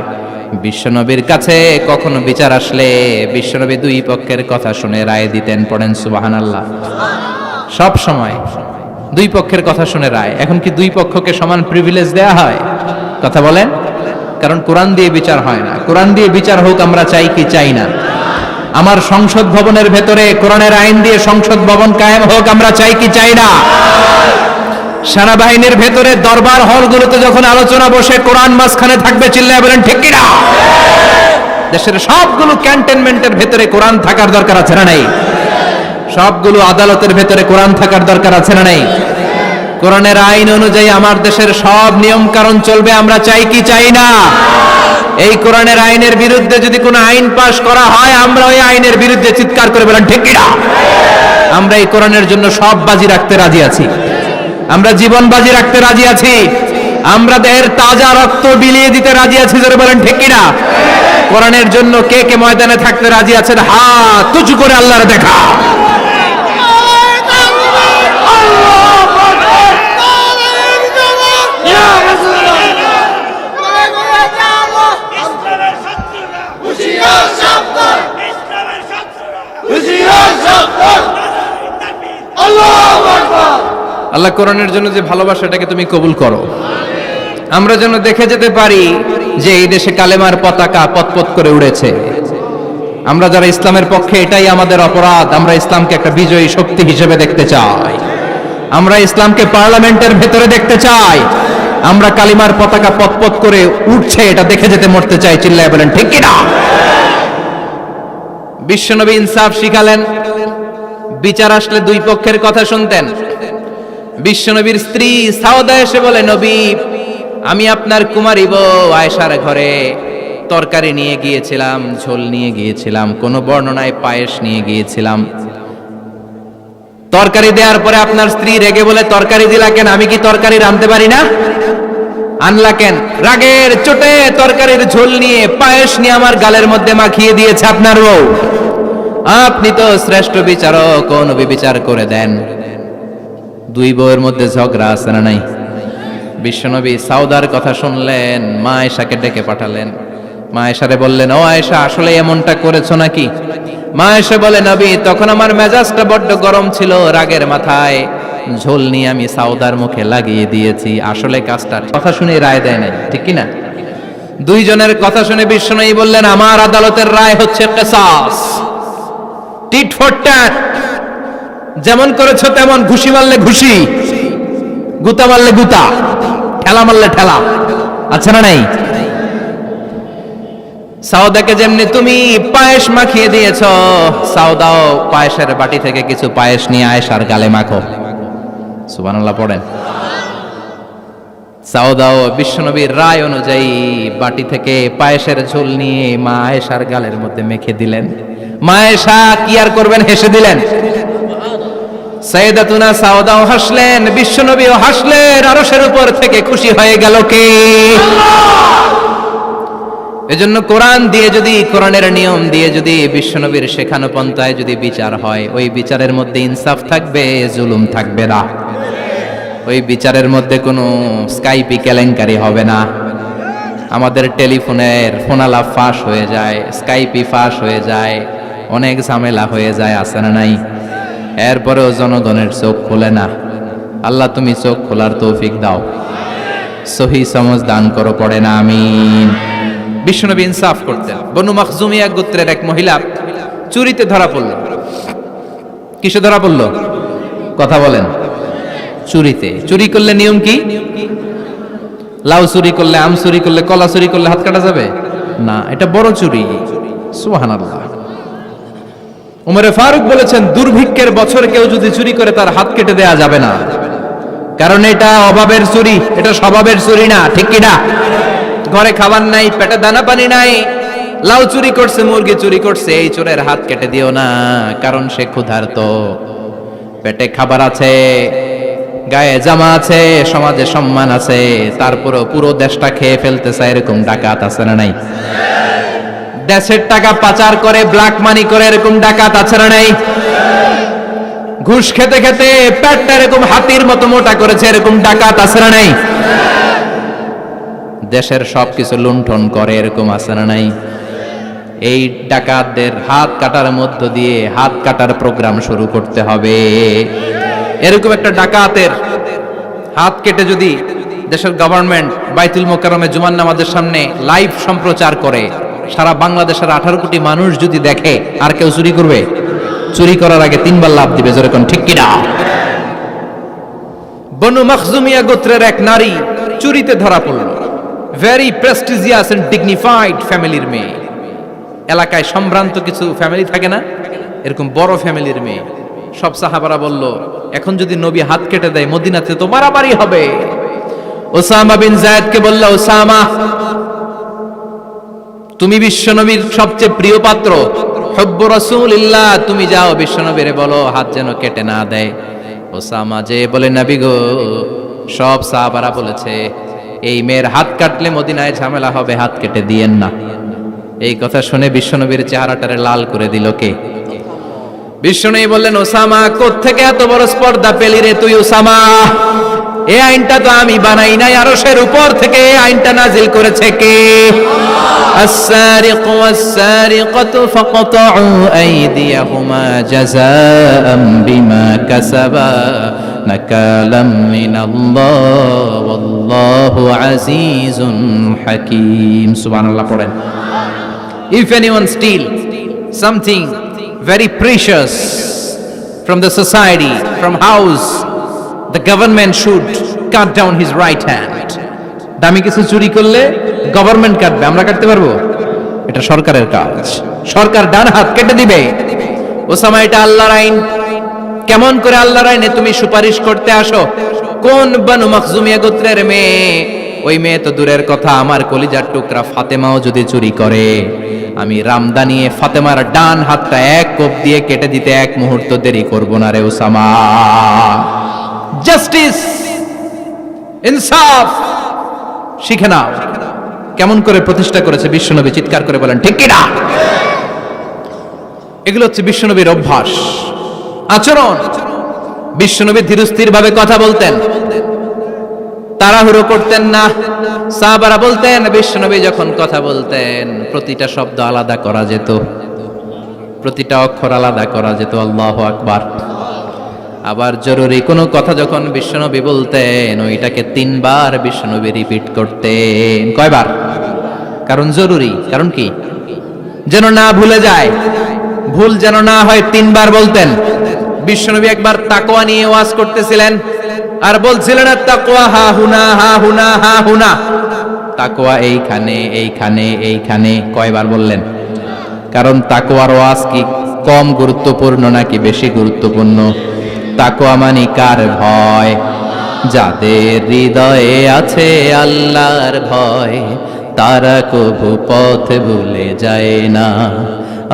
বিশ্বনবীর কাছে কখনো বিচার আসলে বিশ্বনবী দুই পক্ষের কথা শুনে রায় দিতেন। পড়েন সুবহানাল্লাহ। সব সময় দুই পক্ষের কথা শুনে রায়। এখন কি দুই পক্ষকে সমান প্রিভিলেজ দেয়া হয়? কথা বলেন। কারণ কোরআন দিয়ে বিচার হয় না। কোরআন দিয়ে বিচার হোক আমরা চাই কি চাই না? আমার সংসদ ভবনের ভেতরে কোরআনের আইন দিয়ে সংসদ ভবন কায়েম হোক আমরা চাই কি চাই না? সেনাবাহিনীর ভেতরে দরবার হলগুলোতে যখন আলোচনা বসে কোরআন মাঝখানে থাকবে, চিল্লায় বলেন ঠিক কিনা? দেশের সবগুলো ক্যান্টনমেন্টের ভেতরে কোরআন থাকার দরকার আছে না নাই? সবগুলো আদালতের ভেতরে কোরআন থাকার দরকার আছে না নাই? কোরআনের আইন অনুযায়ী আমার দেশের সব নিয়ম কানুন চলবে, আমরা চাই কি চাই না? এই কোরআনের আইনের বিরুদ্ধে যদি কোনো আইন পাশ করা হয়, আমরা ওই আইনের বিরুদ্ধে চিৎকার করে বলেন ঠিক কি না? আমরা এই কোরআনের জন্য সব বাজি রাখতে রাজি আছি, আমরা জীবন বাজি রাখতে রাজি আছি, আমরা দেহের তাজা রক্ত বিলিয়ে দিতে রাজি আছি, জোরে বলেন ঠিক কি না? কোরআনের জন্য কে কে ময়দানে থাকতে রাজি আছেন হাত উঁচু করে আল্লাহর দেখা। আল্লাহ কোরআনের জন্য যে ভালোবাসাটাকে তুমি কবুল করো, আমরা যেন দেখে যেতে পারি যে এই দেশে কালেমার পতাকা পতপত করে উড়েছে। আমরা যারা ইসলামের পক্ষে, এটাই আমাদের অপরাধ। আমরা ইসলামকে একটা বিজয়ী শক্তি হিসেবে দেখতে চাই, আমরা ইসলামকে পার্লামেন্টের ভেতরে দেখতে চাই, আমরা কালিমার পতাকা পতপত করে উঠছে এটা দেখে যেতে মরতে চাই। চিল্লায় বলেন ঠিক কিনা? বিশ্বনবী ইনসাফ শিখালেন, বিচার আসলে দুই পক্ষের কথা শুনতেন। বিশ্বনবীর স্ত্রী সাউদা এসে বলে, নবী, আমি আপনার কুমারী বউ আয়েশার ঘরে তরকারি নিয়ে গিয়েছিলাম, ঝোল নিয়ে গিয়েছিলাম, কোন বর্ণনায় পায়েস নিয়ে গিয়েছিলাম। তরকারি দেওয়ার পরে আপনার স্ত্রী রেগে বলে, তরকারি দিলা কেন? আমি কি তরকারি রাঁধতে পারি না? আনলা কেন? রাগের চোটে তরকারির ঝোল নিয়ে পায়েস নিয়ে আমার গালের মধ্যে মাখিয়ে দিয়েছে আপনার বউ। আপনি তো শ্রেষ্ঠ বিচারক, ও নবী বিচার করে দেন। দুই বউয়ের মধ্যে ঝগড়া আছে না নাই? বিশ্বনবী সাউদার কথা শুনলেন, মা আয়েশাকে ডেকে পাঠালেন। মা আয়েশারে বললেন, ও আয়েশা, আসলে এমনটা করেছো নাকি? মা আয়েশা বলে, নবী, তখন আমার মেজাজটা বড্ড গরম ছিল, রাগের মাথায় ঝোল নিয়ে আমি সাউদার মুখে লাগিয়ে দিয়েছি। আসলে কাজটা কথা শুনে রায় দেয় নাই, ঠিক কি না? দুইজনের কথা শুনে বিশ্বনবী বললেন, আমার আদালতের রায় হচ্ছে কিসাস, টিট ফর ট্যাট। যেমন করেছো তেমন, ঘুষি মারলে ঘুষি, গুতা মারলে গুতা, ঠেলা মারলে ঠেলা, আচ্ছা না নাই? সাউদাকে যেমনি তুমি পায়েস মাখিয়ে দিয়েছ, সাউদাও পায়েসের বাটি থেকে কিছু পায়েস নিয়ে আয়েশার গালে মাখো। সুবহানাল্লাহ পড়েন। সাউদাও বিশ্বনবীর রায় অনুযায়ী বাটি থেকে পায়েসের ঝোল নিয়ে মা আয়েশার গালের মধ্যে মেখে দিলেন। মা আয়েশা কি আর করবেন, হেসে দিলেন। সাইয়েদাতুনা সাউদাও হাসলেন, বিশ্বনবীও হাসলেন। আরশের উপর থেকে খুশি হয়ে গেল কে? এজন্য কোরআন দিয়ে যদি, কোরআনের নিয়ম দিয়ে যদি, বিশ্বনবীর শেখানো পন্থায় যদি বিচার হয়, ওই বিচারের মধ্যে ইনসাফ থাকবে, জুলুম থাকবে না। ওই বিচারের মধ্যে কোনো স্কাইপি কেলেঙ্কারি হবে না। আমাদের টেলিফোনের ফোনালাপ ফাঁস হয়ে যায়, স্কাইপি ফাঁস হয়ে যায়, অনেক ঝামেলা হয়ে যায়, আছে না নাই? এরপরেও জনগণের চোখ খোলে না। আল্লাহ তুমি চোখ খোলার তৌফিক দাও, সহি সমঝ দান করো, পড়ে না আমিন। বিশ্বনবী ইনসাফ করতেন। বনু মাখজুমিয়া গোত্রের এক মহিলা চুরিতে ধরা পড়ল। কিসে ধরা পড়ল? কথা বলেন। চুরিতে। চুরি করলে নিয়ম কি? লাউ চুরি করলে, আম চুরি করলে, কলা চুরি করলে হাত কাটা যাবে না, এটা বড় চুরি। সুবহানাল্লাহ। উমরে ফারুক বলেছেন, দুর্ভিক্ষের বছর কেউ যদি চুরি করে তার হাত কেটে দেয়া যাবে না, কারণ এটা অভাবের চুরি, এটা স্বভাবের চুরি না, ঠিক কি না? ঘরে খাবার নাই, পেটে দানা পানি নাই, লাউ চুরি করছে, মুরগি চুরি করছে, এই চোরের হাত কেটে দিও না, কারণ সে ক্ষুধার্ত, পেটে খাবার আছে, গায়ে জামা আছে, সমাজে সম্মান আছে, তারপরেও পুরো দেশটা খেয়ে ফেলতে চায়, এরকম ডাকাত আছে না নাই? দেশের টাকা পাচার করে, ব্ল্যাক মানি করে, এরকম ডাকাত আছে না নাই? ঘুষ খেতে খেতে পেটটা এরকম হাতির মতো মোটা করেছে, এরকম ডাকাত আছে না নাই? দেশের সবকিছু লুণ্ঠন করে, এরকম আছে না নাই? এই ডাকাতদের হাত কাটার মধ্য দিয়ে হাত কাটার প্রোগ্রাম শুরু করতে হবে। এরকম একটা ডাকাতের হাত কেটে যদি দেশের গভর্নমেন্ট বাইতুল মোকাররমে জুমার নামাজের সামনে লাইভ সম্প্রচার করে, সারা বাংলাদেশের 18 কোটি মানুষ যদি দেখে, আর কেউ চুরি করবে? চুরি করার আগে 3 বার লাভ দিবে, যেরকম ঠিক কিনা? বনু মাখজুমিয়া গোত্রের এক নারী চুরিতে ধরা পড়ল। ভেরি প্রেস্টিজিয়াস এন্ড ডিগনিফাইড ফ্যামিলির মেয়ে, এলাকায় সম্ভ্রান্ত কিছু ফ্যামিলি থাকে না, এরকম বড় ফ্যামিলির মেয়ে। সব সাহাবারা বলল, এখন যদি নবী হাত কেটে দেয় মদিনাতে তো মারামারি হবে। ওসামা বিন যায়েদকে বলল, ওসামা তুমি বিশ্বনবীর সবচেয়ে প্রিয় পাত্র, হুব্বু রাসূলিল্লাহ, তুমি যাও বিশ্বনবীরে বলো হাত যেন কেটে না দেয়। ওসামা যে বলে, নবী গো, সব সাহাবারা বলেছে এই মেয়ের হাত কাটলে মদিনায় ঝামেলা হবে, হাত কেটে দিয়েন না। এই কথা শুনে বিশ্বনবীর চেহারাটারে লাল করে দিল কে? বিশ্বনবী বললেন, ওসামা কোত্থেকে এত বড় স্পর্ধা পেলি রে তুই ওসামা? এই আইনটা তো আমি বানাই নাই, আরশের উপর থেকে এই আইনটা নাজিল করেছে কে? السارق والسارقة فقطعوا أيديهما جزاء بما كسبا نكالا من الله والله عزيز حكيم. سبحان الله. পড়েন, if anyone steal something very precious from the society, from house, the government should cut down his right hand. দামি কিছু চুরি করলে গভর্নমেন্ট কাটবে, আমরা কাটতে পারবো? এটা সরকারের কাজ, সরকার ডান হাত কেটে দিবে। ওসামা, এটা আল্লাহর আইন। কেমন করে আল্লাহর আইনে তুমি সুপারিশ করতে আসো? কোন বানু মাখজুমিয়া গোত্রের মেয়ে? ওই মেয়ে তো দূরের কথা, আমার কলিজার টুকরা ফাতেমাও যদি চুরি করে, আমি রামদানিয়ে ফাতেমার ডান হাতটা এক কোপ দিয়ে কেটে দিতে এক মুহূর্ত দেরি করব না রে ওসামা। জাস্টিস, ইনসাফ শিখে নাও। কেমন করে প্রতিষ্ঠা করেছে বিশ্বনবী, চিৎকার করে বলেন ঠিক কি না? এগুলো হচ্ছে বিশ্বনবীর অভ্যাস, আচরণ। বিশ্বনবী ধীরস্থির ভাবে কথা বলতেন, তাড়াহুড়ো করতেন না। সাহাবারা বলতেন, বিশ্বনবী যখন কথা বলতেন প্রতিটা শব্দ আলাদা করা যেত, প্রতিটা অক্ষর আলাদা করা যেত। আল্লাহু আকবার। আবার জরুরি কোনো কথা যখন বিশ্বনবী বলতেন, ওইটাকে 3 বার বিশ্বনবী রিপিট করতেন। কয়বার? কারণ জরুরি। কারণ কি? যেন না ভুলে যায়, ভুল যেন না হয়, 3 বার বলতেন। বিশ্বনবী একবার তাকওয়া নিয়ে ওয়াজ করতেছিলেন আর বলছিলেন, তাকওয়া হা হুনা হা হুনা হা হুনা, তাকওয়া এইখানে এইখানে এইখানে। কয়বার বললেন? কারণ তাকওয়ার ওয়াজ কি কম গুরুত্বপূর্ণ নাকি বেশি গুরুত্বপূর্ণ? তাকওয়া মানে কার ভয়? যাদের হৃদয়ে আছে আল্লাহর ভয়, তারা কবু পথ ভুলে যায় না।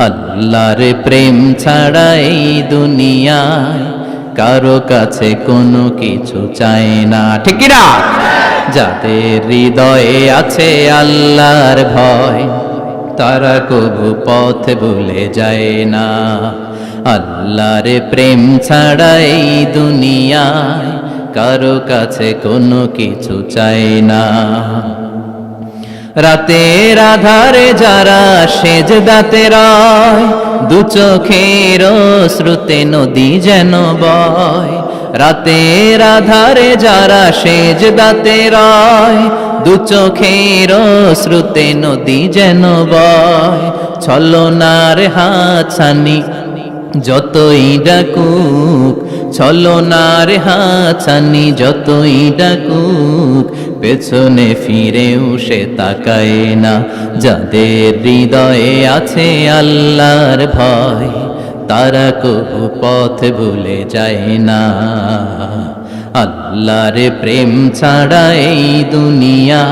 আল্লাহর প্রেম ছাড়া এই দুনিয়ায় কারো কাছে কোনো কিছু চায় না, ঠিক কি না? যাদের হৃদয়ে আছে আল্লাহর ভয়, তারা কবু পথ ভুলে যায় না। আল্লাহর প্রেম ছাড়া এই দুনিয়ায় কারো কাছে কোনো কিছু চায় না। রাতের আধারে যারা সেজদাতে রয়, দু চোখের শ্রুতে নদী যেন বয়। রাতের আধারে যারা সেজদাতে রয়, দু চোখের শ্রুতে নদী যেন বয়। ছলনার হাতছানি যতই ডাকুক, ছলনার হাতছানি যতই ডাকুক, পেছনে ফিরেও সে তাকায় না। যাদের হৃদয়ে আছে আল্লাহর ভয়, তারা কবু পথ ভুলে যায় না। আল্লাহর প্রেম ছাড়া এই দুনিয়া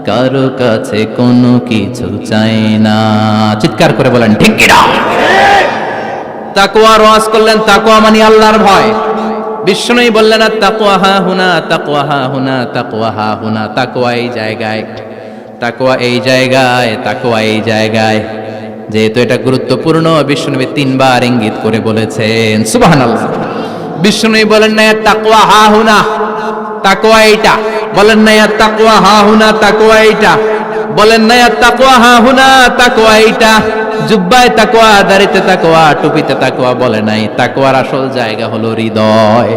কারো কাছে কোনো কিছু চায় না। চিৎকার করে বলেন ঠিক কি না? তাকওয়ার ওয়াজ করলেন, তাকওয়া মানে আল্লাহর ভয়। বিষ্ণুই বললেন, তাকওয়া হা হুনা, তাকওয়া হা হুনা, তাকওয়া হা হুনা। তাকওয়া এই জায়গায়, তাকওয়া এই জায়গায়, তাকওয়া এই জায়গায়। যেহেতু এটা গুরুত্বপূর্ণ, বিষ্ণুনবী 3 বার ইঙ্গিত করে বলেছেন। সুবহানাল্লাহ। বিষ্ণুই বলেন না তাকওয়া হা হুনা, তাকওয়া এইটা। বলেন না তাকওয়া হা হুনা, তাকওয়া এইটা। বলেন না তাকওয়া হা হুনা, তাকওয়া এইটা। জুব্বায় তাকওয়া, দাড়িতে তাকওয়া, টুপিতে তাকওয়া বলে নাই। তাকওয়ার আসল জায়গা হলো হৃদয়।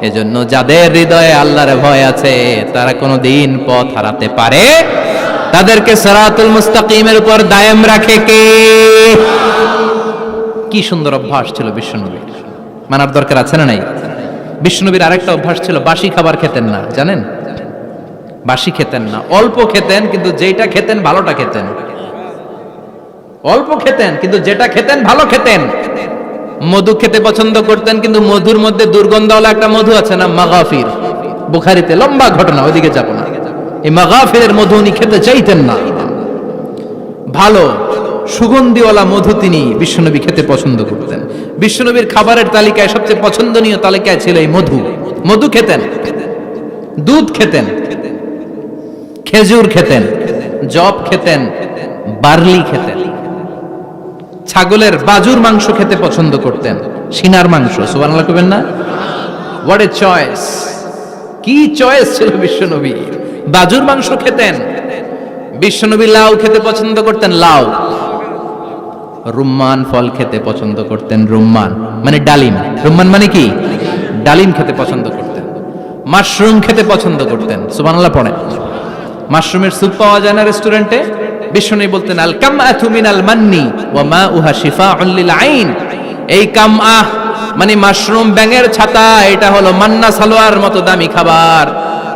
এজন্য যাদের হৃদয়ে আল্লাহর ভয় আছে, তারা কোনোদিন পথ হারাতে পারে। তাদেরকে সিরাতুল মুস্তাকিমের উপর দায়েম রাখে কে? কি সুন্দর অভ্যাস ছিল বিশ্বনবীর, মানার দরকার আছে না নাই? বিশ্বনবীর আরেকটা অভ্যাস ছিল, বাসি খাবার খেতেন না, জানেন? বাসি খেতেন না, অল্প খেতেন, কিন্তু যেটা খেতেন ভালোটা খেতেন। অল্প খেতেন কিন্তু যেটা খেতেন ভালো খেতেন। মধু খেতে পছন্দ করতেন, কিন্তু মধুর মধ্যে দুর্গন্ধওয়ালা একটা মধু আছে না, মাগাফির, বুখারীতে লম্বা ঘটনা, ওইদিকে যাব না। এই মাগাফিরের মধু উনি খেতে চাইতেন না। ভালো সুগন্ধিওয়ালা মধু তিনি বিশ্বনবী খেতে পছন্দ করতেন। বিশ্বনবীর খাবারের তালিকায় সবচেয়ে পছন্দনীয় তালিকায় ছিল এই মধু। মধু খেতেন, দুধ খেতেন, খেজুর খেতেন, জব খেতেন, বার্লি খেতেন, ছাগলের বাজুর মাংস খেতে পছন্দ করতেন, সিনার মাংস। সুবহানাল্লাহ কইবেন না? What a choice! কি চয়েস ছিল বিশ্বনবী! বাজুর মাংস খেতেন। বিশ্বনবী লাউ খেতে পছন্দ করতেন, লাউ। রুম্মান ফল খেতে পছন্দ করতেন, রুম্মান মানে ডালিম। রুম্মান মানে কি? ডালিম খেতে পছন্দ করতেন। মাশরুম খেতে পছন্দ করতেন। সুবহানাল্লাহ পড়েন। মাশরুমের স্যুপ পাওয়া যায় না রেস্টুরেন্টে? বিশ্বনবী বলতেন, আল কামআতু মিনাল মান্নি ওয়া মাউহা শিফাউন লিল আইন। এই কামআহ মানে মাশরুম, ব্যাঙের ছাতা, এটা হলো মান্না সালোয়ার মতো দামি খাবার।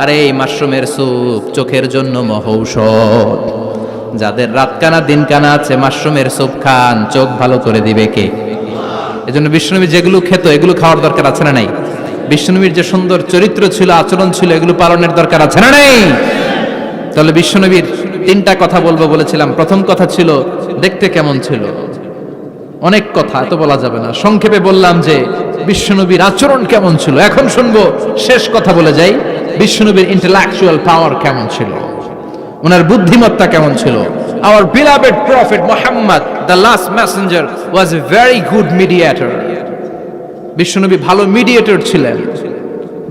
আর এই মাশরুমের স্যুপ চোখের জন্য মহৌষধ। যাদের রাত কানা দিন কানা আছে, মাশরুমের স্যুপ খান, চোখ ভালো করে দিবে কে? এজন্য বিশ্বনবী যেগুলো খেত এগুলো খাওয়ার দরকার আছে না নাই? বিশ্বনবীর যে সুন্দর চরিত্র ছিল, আচরণ ছিল, এগুলো পালনের দরকার আছে না নাই? তাহলে বিশ্বনবীর তিনটা কথা বলবো বলেছিলাম। প্রথম কথা ছিল দেখতে কেমন ছিল। অনেক কথা এত বলা যাবে না, সংক্ষেপে বললাম যে বিশ্বনবীর আচরণ কেমন ছিল। এখন শুনবো, শেষ কথা বলে যাই, বিশ্বনবীর ইন্টেলেকচুয়াল পাওয়ার কেমন ছিল, ওনার বুদ্ধিমত্তা কেমন ছিল। Our beloved prophet Muhammad, the last messenger, was a very good mediator. বিশ্বনবী ভালো মিডিয়েটর ছিলেন।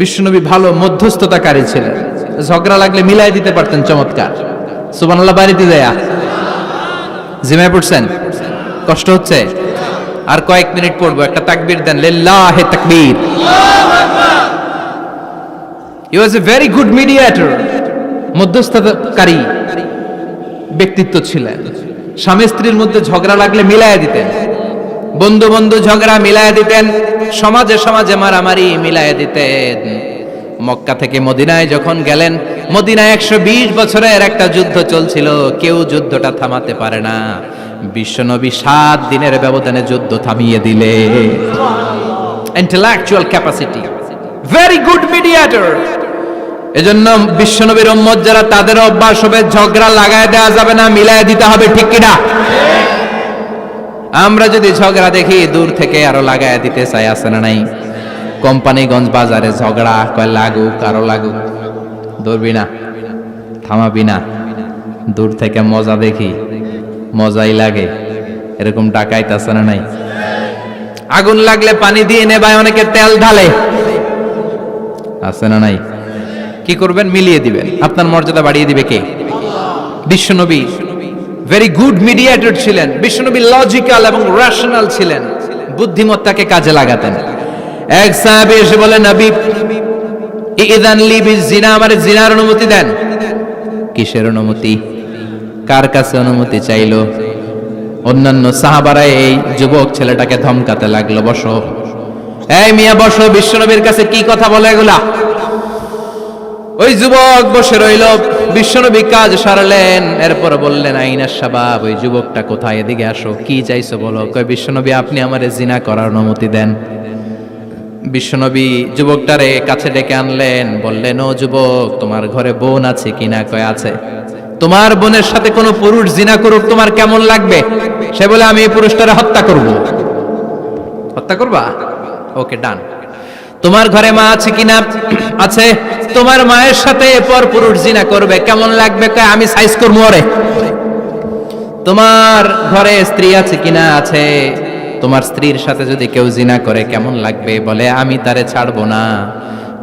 বিশ্বনবী ভালো মধ্যস্থতাকারী ছিলেন। ঝগড়া লাগলে মিলাই দিতে পারতেন চমৎকার। সুবহানাল্লাহ বাড়িতে দেয়া জিমায় পড়ছেন? কষ্ট হচ্ছে? আর কয়েক মিনিট পড়বো, একটা তাকবীর দেন, লিল্লাহি তাকবীর। He was a very good mediator. মধ্যস্থতাকারী ব্যক্তিত্ব ছিলেন। স্বামী স্ত্রীর মধ্যে ঝগড়া লাগলে মিলাইয়া দিতেন, বন্ধু বন্ধু ঝগড়া মিলাইয়া দিতেন, সমাজে সমাজে মারামারি মিলাইয়া দিতেন। মক্কা থেকে মদিনায় যখন গেলেন, মদিনায় 120 বছরের একটা যুদ্ধ চলছিল, কেউ যুদ্ধটা থামাতে পারে না। বিশ্বনবী 7 দিনের ব্যবধানে যুদ্ধ থামিয়ে দিলে। Intellectual capacity, very good mediator. এজন্য বিশ্বনবীর উম্মত যারা, তাদের অভ্যাস হবে ঝগড়া লাগায় দেওয়া যাবে না, মিলায় দিতে হবে। ঠিক কিনা? আমরা যদি ঝগড়া দেখি দূর থেকে আরো লাগায় দিতে চাই, আছে না নাই? কোম্পানিগঞ্জ বাজারে ঝগড়া, কয় লাগুক আরো লাগুক, ধরবি না, থামাবি না, দূর থেকে মজা দেখি, মজাই লাগে, এরকম ডাকাইত আছে না নাই? আগুন লাগলে পানি দিয়ে নেবায়, অনেকে তেল ঢালে, আছে না নাই? কি করবেন? মিলিয়ে দিবেন। আপনার মর্যাদা বাড়িয়ে দিবে কে? বিশ্বনবী ভেরি গুড মিডিয়েটর ছিলেন। বিশ্বনবী লজিক্যাল এবং রেশনাল ছিলেন, বুদ্ধিমত্তাকে কাজে লাগাতেন। এক সাহাবী এসে বলে, নবী ইযান লি বিজিনা, আমারে জিনার অনুমতি দেন। কিসের অনুমতি? কার কাছে অনুমতি চাইলো? অন্যান্য সাহাবারা এই যুবক ছেলেটাকে ধমকাতে লাগলো, বসো, এই মিয়া বসো, বিশ্বনবীর কাছে কি কথা বলে এগুলা? ওই যুবক বসে রইল। বিশ্বনবী কাজ সারলেন, এরপর বললেন, আইনাস শাবাব, ওই যুবকটা কোথায়, এদিকে আসো, কি চাইছো বলো। কয়, বিশ্বনবী আপনি আমারে জিনা করার অনুমতি দেন। বিশ্বনবী যুবকটারে কাছে ডেকে আনলেন, বললেন, ও যুবক, তোমার ঘরে বোন আছে কিনা? কয়, আছে। তোমার বোনের সাথে কোনো পুরুষ জিনা করুক, তোমার কেমন লাগবে? সে বলে, আমি এই পুরুষটারে হত্যা করব। হত্যা করবা? ওকে, ডান। তোমার ঘরে মা আছে কিনা? আছে। তোমার মায়ের সাথে পর পুরুষ জিনা করবে, কেমন লাগবে? কয়, আমি সাইজ করবো ওরে। তোমার ঘরে স্ত্রী আছে কিনা? আছে। তোমার স্ত্রীর সাথে যদি কেউ জিনা করে কেমন লাগবে? বলে, আমি তারে ছাড়বো না।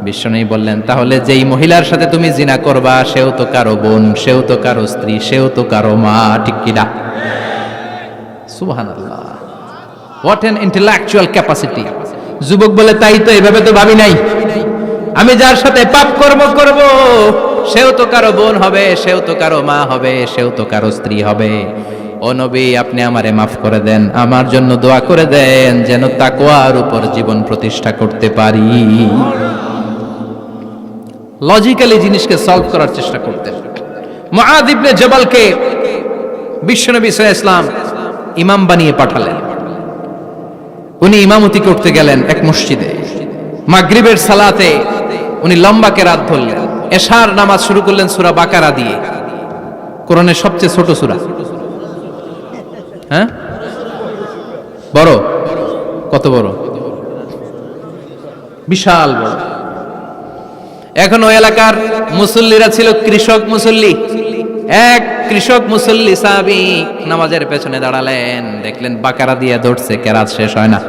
বিশ্বনবী বললেন, তাহলে যেই মহিলার সাথে তুমি জিনা করবা, সেও তো কারো বোন, সেও তো কারো স্ত্রী, সেও তো কারো মা, ঠিক কিনা? সুবহানাল্লাহ, হোয়াট অ্যান ইন্টেলেকচুয়াল ক্যাপাসিটি। যুবক বলে, তাই তো, এভাবে তো ভাবি নাই। আমি যার সাথে পাপ কর্ম করব, সেও তো কারো বোন হবে, সেও তো কারো মা হবে, সেও তো কারো স্ত্রী হবে। ও নবী, আপনি আমারে মাফ করে দেন, আমার জন্য দোয়া করে দেন, যেন তাকওয়ার উপর জীবন প্রতিষ্ঠা করতে পারি। লজিক্যালি জিনিসকে সলভ করার চেষ্টা করতেন। মুআয ইবনে জবালকে বিশ্বনবী সাল্লাল্লাহু আলাইহি ওয়াসাল্লাম ইমাম বানিয়ে পাঠালেন। উনি ইমামতি করতে গেলেন এক মসজিদে। মাগরিবের সালাতে উনি লম্বা কেরাত ধরলেন। এশার নামাজ শুরু করলেন সূরা বাকারা দিয়ে, কোরআনের সবচেয়ে ছোট সূরা। হ্যাঁ, বড়? কত বড়? বিশাল বড়। এখন ওই এলাকার মুসল্লিরা ছিল কৃষক মুসল্লি। এক কৃষক মুসল্লি সাহাবী নামাজের পেছনে দাঁড়ালেন, দেখলেন বাকারা দিয়ে ধরছে, কেরাত শেষ হয় না,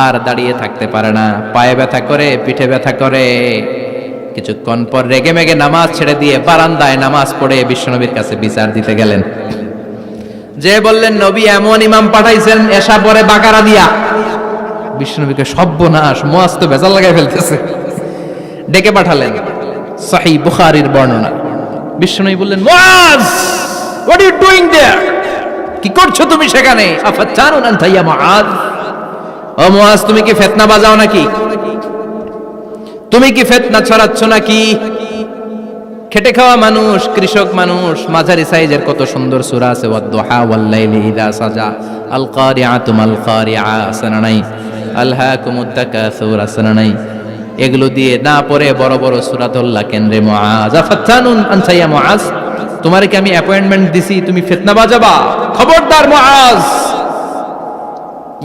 আর দাঁড়িয়ে থাকতে পারে না, পায়ে ব্যথা করে, পিঠে ব্যথা করে। কিছুক্ষণ পর রেগে মেগে নামাজ ছেড়ে দিয়ে বারান্দায় নামাজ পড়ে বিশ্বনবীর কাছে বিচার দিতে গেলেন। যে বললেন, নবী এমন ইমাম পাঠাইছেন এশা পরে বাকারা দিয়া। বিশ্বনবীকে সর্বনাশ, মুয়াজ তো ভেজাল লাগাই ফেলতেছে। ডেকে পাঠালেন, সহিহ বুখারীর বর্ণনা। বিশ্বনবী বললেন, Muaz, what are you doing there? কি করছো তুমি সেখানে? আফাতানুন আনতা ইয়া মুআজ? ও মুয়াজ, তুমি কি ফিতনা বাজাও নাকি? তুমি কি ফিতনা ছড়াচ্ছ নাকি? খেটে খাওয়া মানুষ, কৃষক মানুষ, মাঝারি সাইজের কত সুন্দর সূরা আছে, ওয়াদ-দুহা ওয়াল-লাইলি ইযা সাজা, আল কারিআতু মাল কারিআ, সানানাই, আলহাকুমুত তাকাসুর, সানানাই। এগুলো দিয়ে না পড়ে বড় বড় সূরা ধরলা কেন রে মুআজ? আফাতানুন আনতা ইয়া মুআজ? তোমারে কি আমি অ্যাপয়েন্টমেন্ট দিছি তুমি ফিতনা বাজাবা? খবরদার মুআজ,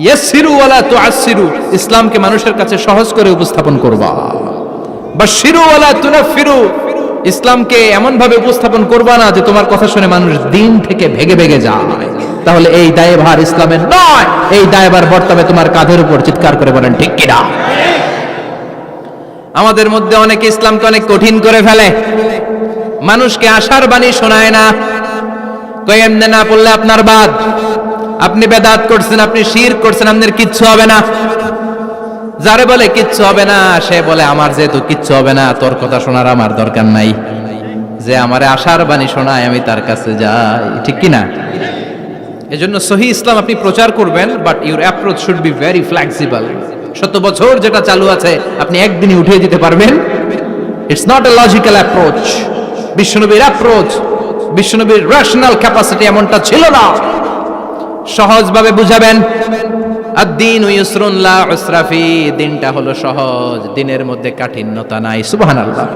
ইয়াসসিরু ওয়ালা তুআসসিরু, ইসলামকে মানুষের কাছে সহজ করে উপস্থাপন করবা। বাশশিরু ওয়ালা তুনাফিরু, ইসলামকে এমন ভাবে উপস্থাপন করবা না যে তোমার কথা শুনে মানুষ দিন থেকে ভেগে ভেগে যায়। তাহলে এই দায়ভার ইসলামের নয়, এই দায়ভার বর্তমানে তোমার কাঁধের উপর। চিৎকার করে বলেন ঠিক কিনা? আমাদের মধ্যে অনেকে ইসলামকে অনেক কঠিন করে ফেলে, মানুষকে আশার বাণী শোনায় না। কই এমনে না পড়লে আপনার বাদ, আপনি বেদাত করছেন, আপনি শিরক করছেন, আপনার কিচ্ছু হবে না। যারে বলে কিচ্ছু হবে না, সে বলে আমার যেহেতু কিচ্ছু হবে না, তোর কথা শোনার আমার দরকার নাই। যে আমারে আশার বাণী শোনায় আমি তার কাছে যাই, ঠিক কি না? এজন্য সহিহ ইসলাম আপনি প্রচার করবেন, but your approach should be very flexible. 100 বছর যেটা চালু আছে আপনি একদিনই উঠিয়ে দিতে পারবেন? It's not a logical approach. বিশ্বনবীর অ্যাপ্রোচ, বিশ্বনবীর রেশনাল ক্যাপাসিটি এমনটা ছিল না। সহজভাবে বুঝাবেন। আদ-দীনু ইউসরুন লা উসরা ফি, দিনটা হলো সহজ, দিনের মধ্যে কাঠিন্যতা নাই। সুবহানাল্লাহ,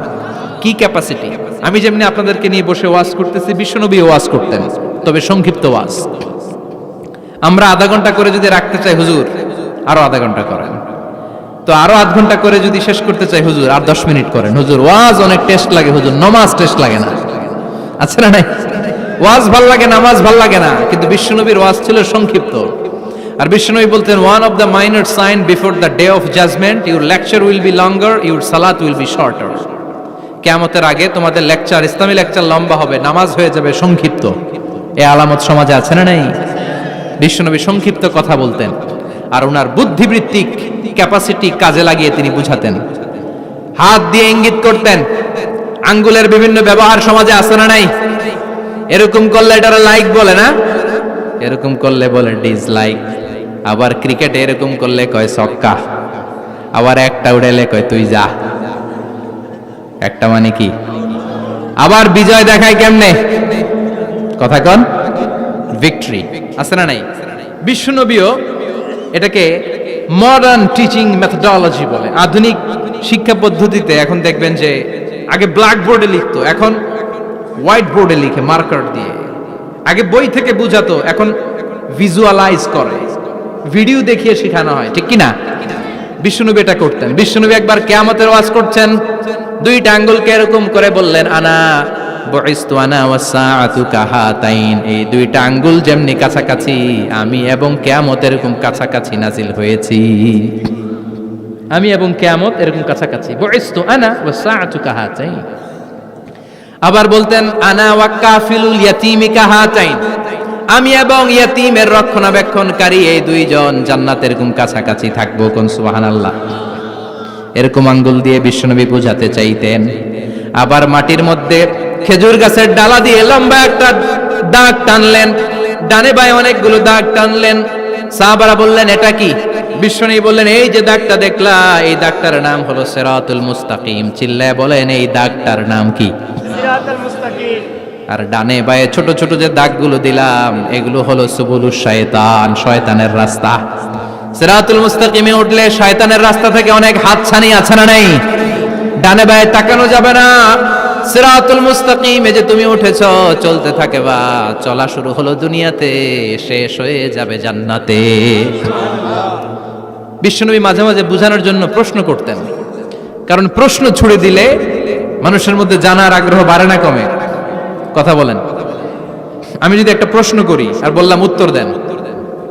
কি ক্যাপাসিটি! আমি যেমনি আপনাদেরকে নিয়ে বসে ওয়াজ করতেছি, বিশ্বনবী ওয়াজ করতেন, তবে সংক্ষিপ্ত ওয়াজ। আমরা আধা ঘন্টা করে যদি রাখতে চাই, হুজুর আরো আধা ঘন্টা করেন। তো আরো আধ ঘন্টা করে যদি শেষ করতে চাই, হুজুর আর 10 মিনিট করেন। হুজুর ওয়াজ অনেক টেস্ট লাগে, হুজুর নামাজ টেস্ট লাগে না। আচ্ছা না নাই? ওয়াজ ভাল লাগে, নামাজ ভাল লাগে না, কিন্তু বিশ্বনবীর ওয়াজ ছিল সংক্ষিপ্ত। আর বিশ্বনবী বলতেন, one of the minor sign before the day of judgement, your lecture will be longer, your সালাত উইল বি শর্টার। কিয়ামতের আগে তোমাদের লেকচার, ইসলামী লেকচার লম্বা হবে, নামাজ হয়ে যাবে সংক্ষিপ্ত। এই আলামত সমাজে আছে না নাই? বিশ্বনবী সংক্ষিপ্ত কথা বলতেন, আর ওনার বুদ্ধিবৃত্তিক ক্যাপাসিটি কাজে লাগিয়ে তিনি বুঝাতেন। হাত দিয়ে ইঙ্গিত করতেন, আঙ্গুলের বিভিন্ন ব্যবহার সমাজে আছে না নাই? এরকম করলে এটারে লাইক বলে না, এরকম করলে বলে ডিসলাইক। আবার ক্রিকেটে এরকম করলে কয় ছক্কা, আবার একটা উড়াইলে কয় তুই যা। একটা মানে কি? আবার বিজয় দেখায় কেমনে? কথা কন, ভিক্টরি। আছে না নাই? বিশ্বনবীও এটাকে মডার্ন টিচিং মেথডোলজি বলে। আধুনিক শিক্ষা পদ্ধতিতে এখন দেখবেন যে আগে ব্ল্যাক বোর্ডে লিখতো, এখন হোয়াইট বোর্ডে লিখে মার্কার দিয়ে। আগে বই থেকে বুঝাতো, এখন ভিজুয়ালাইজ করে, ভিডিও দেখিয়ে শেখানো হয়, ঠিক কি না? বিশ্বনবী এটা করতেন। বিশ্বনবী একবার কিয়ামতের ওয়াজ করছেন, দুইটা আঙ্গুলকে এরকম করে বললেন, আনা বুইসতু আনা ওয়াস সাআতু কাহাতাইন, এই দুইটা আঙ্গুল যেমনি কাছাকাছি, আমি এবং কিয়ামত এরকম কাছাকাছি নাজিল হয়েছি। আমি এবং কিয়ামত এরকম কাছাকাছি। বুইসতু আনা ওয়াস সাআতু কাহাতাইন। আবার বলতেন, আনা ওয়া কাফিলুল ইয়াতীমি কাহাতাইন, আমি এবং ইয়াতীমের রক্ষণাবেক্ষণকারী এই দুইজন জান্নাতের এরকম কাছাকাছি থাকবো। কোন সুবহানাল্লাহ। এরকম আঙ্গুল দিয়ে বিশ্বনবী বুঝাতে চাইতেন। আবার মাটির মধ্যে খেজুর গাছের ডালা দিয়ে লম্বা একটা দাগ টানলেন, ডানে বায়ে অনেকগুলো দাগ টানলেন। সাহাবারা বললেন, এটা কি? বিশ্বনবী বললেন, এই যে দাগটা দেখলা, এই দাগটার নাম হলো সিরাতুল মুস্তাকিম। চিল্লায় বলেন, এই দাগটার নাম কি? সিরাতুল মুস্তাকিম। আর ডানে বায়ে ছোট ছোট যে দাগগুলো দিলাম এগুলো হলো সুবুলুশ শায়তান, শয়তানের রাস্তা। সিরাতুল মুস্তাকিমে উঠলে শয়তানের রাস্তা থেকে অনেক হাতছানি আছে না নেই? ডানে বায়ে তাকানো যাবে না। সিরাতুল মুস্তাকিমে যে তুমি উঠেছো, চলতে থাকে বা চলা শুরু হলো দুনিয়াতে, শেষ হয়ে যাবে জান্নাতে। বিশ্বনবী মাঝে মাঝে বুঝানোর জন্য প্রশ্ন করতেন, কারণ প্রশ্ন ছুড়ে দিলে মানুষের মধ্যে জানার আগ্রহ বাড়ে না কমে? কথা বলেন। আমি যদি একটা প্রশ্ন করি আর বললাম উত্তর দেন,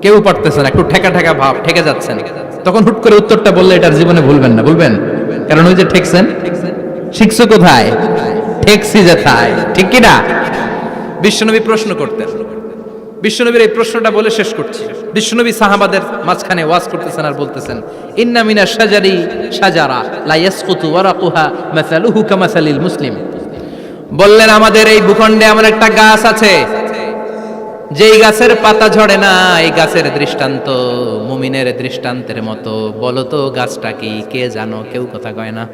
কেউ পারতেছেন, একটু ঠেকা ঠেকা ভাব, ঠেকে যাচ্ছেন, তখন হুট করে উত্তরটা বললে এটার জীবনে ভুলবেন না, বলবেন? কারণ ওই যে ঠেকছেন, শিখছো কোথায়? ঠেকছি যেথায়, ঠিক কি না? বিশ্বনবী প্রশ্ন করতেন। বিশ্বনবীর এই প্রশ্নটা বলে শেষ করছি। বিশ্বনবী সাহাবাদের মাঝখানে ওয়াজ করতেছেন আর বলতেছেন, ইন্না মিনাশ শাজারি শাজারা লা ইয়াসকুতু ওয়ারাকুহা মাসালুহু কামাসালিল মুসলিম। বললেন, আমাদের এই ভূখণ্ডে এমন একটা গাছ আছে, যেই গাছের পাতা ঝরে না, এই গাছের দৃষ্টান্ত মুমিনের দৃষ্টান্তের মতো। বলো তো গাছটা কি? কে জানো? কেউ কথা কয় না।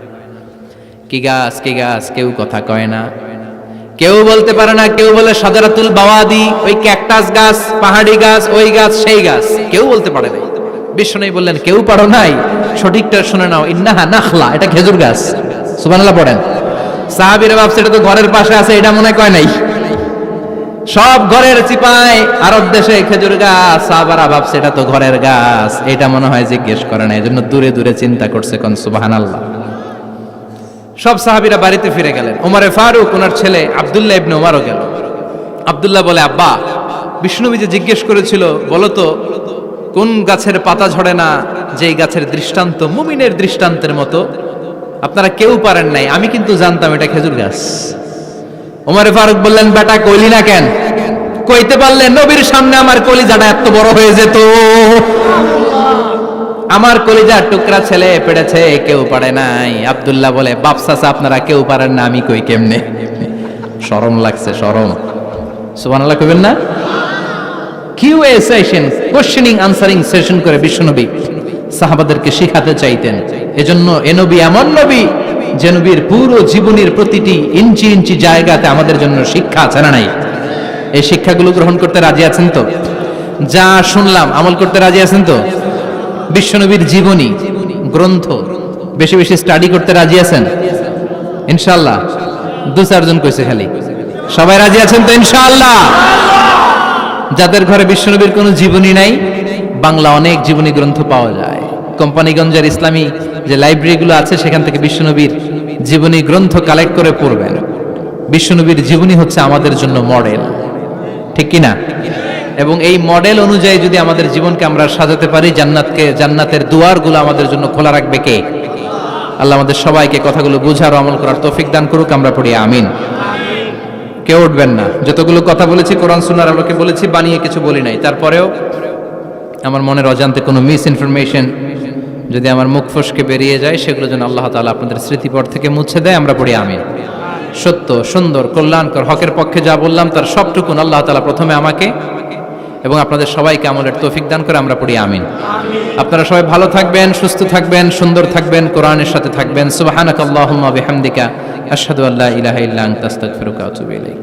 কি গাছ? কি গাছ? কেউ কথা কয় না, কেউ বলতে পারে না। কেউ বলে শাজারাতুল বাওয়াদি, ওই ক্যাকটাস গাছ, পাহাড়ি গাছ, ওই গাছ, সেই গাছ, কেউ বলতে পারে না। বিশ্বনবী বললেন, কেউ পারো নাই? সঠিকটা শুনে নাও, ইন্নাহা নাখলা, এটা খেজুর গাছ। সুবহানাল্লাহ পড়েন। সাহাবীরা ভাবছে এটা তো ঘরের পাশে আছে, এটা মনে কয় নাই। সব ঘরের চিপায় আরব দেশে খেজুর গাছ, সাহাবারা ভাবছে এটা তো ঘরের গাছ, এটা মনে হয় জিজ্ঞেস করে না, এজন্য দূরে দূরে চিন্তা করছে। কোন সুবহানাল্লাহ। সব সাহাবীরা বাড়িতে ফিরে গেলেন। ওমরে ফারুক, ওনার ছেলে আব্দুল্লাহ ইবনে ওমরও গেল। আব্দুল্লাহ বলে, আব্বা, বিষ্ণুনবী যে জিজ্ঞেস করেছিল, বলো তো কোন গাছের পাতা ঝরে না, যেই গাছের দৃষ্টান্ত মুমিনের দৃষ্টান্তের মতো? আপনারা কেউ পারেন নাই, আমি কিন্তু জানতাম এটা খেজুর গাছ। ওমরে ফারুক বললেন, বেটা কইলি না কেন? কইতে পারলে নবীর সামনে আমার কলিজাটা এত বড় হয়ে যেত। আমার কলিজার টুকরা ছেলে পেড়েছে, কেউ পারে নাই। আব্দুল্লাহ বলে, বাপ চাচা আপনারা কেউ পারেন না, আমি কই কেমনে? শরম লাগছে, শরম। সুবহানাল্লাহ কইবেন না? QA session, questioning answering session করে বিশ্বনবী সাহাবাদেরকে শিখাতে চাইতেন। এজন্য এ নবী এমন নবী যে নবীর পুরো জীবনের প্রতিটি ইঞ্চি ইঞ্চি জায়গাতে আমাদের জন্য শিক্ষা আছে না নাই? এই শিক্ষাগুলো গ্রহণ করতে রাজি আছেন তো? যা শুনলাম আমল করতে রাজি আছেন তো? বিশ্বনবীর জীবনী গ্রন্থ বেশি বেশি স্টাডি করতে রাজি আছেন ইনশাআল্লাহ? 2-4 জন কইছে খালি। সবাই রাজি আছেন তো ইনশাআল্লাহ? যাদের ঘরে বিশ্বনবীর কোনো জীবনী নাই, বাংলা অনেক জীবনী গ্রন্থ পাওয়া যায়। কোম্পানিগঞ্জের ইসলামী যে লাইব্রেরিগুলো আছে, সেখান থেকে বিশ্বনবীর জীবনী গ্রন্থ কালেক্ট করে পড়বেন। বিশ্বনবীর জীবনী হচ্ছে আমাদের জন্য মডেল, ঠিক কি না? এবং এই মডেল অনুযায়ী যদি আমাদের জীবনকে আমরা সাজাতে পারি, জান্নাতের দুয়ারগুলো আমাদের জন্য খোলা রাখবে কে? আল্লাহ আমাদের সবাইকে কথাগুলো বুঝার ও আমল করার তৌফিক দান করুক। আমরা পড়ি আমিন। কেউ উঠবেন না। যতগুলো কথা বলেছি কোরআন সুন্নাহর আলোকে বলেছি, বানিয়ে কিছু বলি নাই। তারপরেও আমার মনের অজান্তে কোনো মিস ইনফরমেশন যদি আমার মুখ ফসকে বেরিয়ে যায়, সেগুলো যেন আল্লাহ তাআলা আপনাদের স্মৃতিপট থেকে মুছে দেয়। আমরা পড়ি আমিন। সত্য, সুন্দর, কল্যাণকর, হকের পক্ষে যা বললাম তার সবটুকুন আল্লাহ তাআলা প্রথমে আমাকে এবং আপনাদের সবাইকে আমলের তৌফিক দান করে। আমরা পড়ি আমিন। আপনারা সবাই ভালো থাকবেন, সুস্থ থাকবেন, সুন্দর থাকবেন, কোরআনের সাথে থাকবেন। সুবহানাকাল্লাহুম্মা বিহামদিকা আশহাদু আল্লা ইলাহা ইল্লা আনতা আস্তাগফিরুকা ওয়া আতুবু ইলাইক।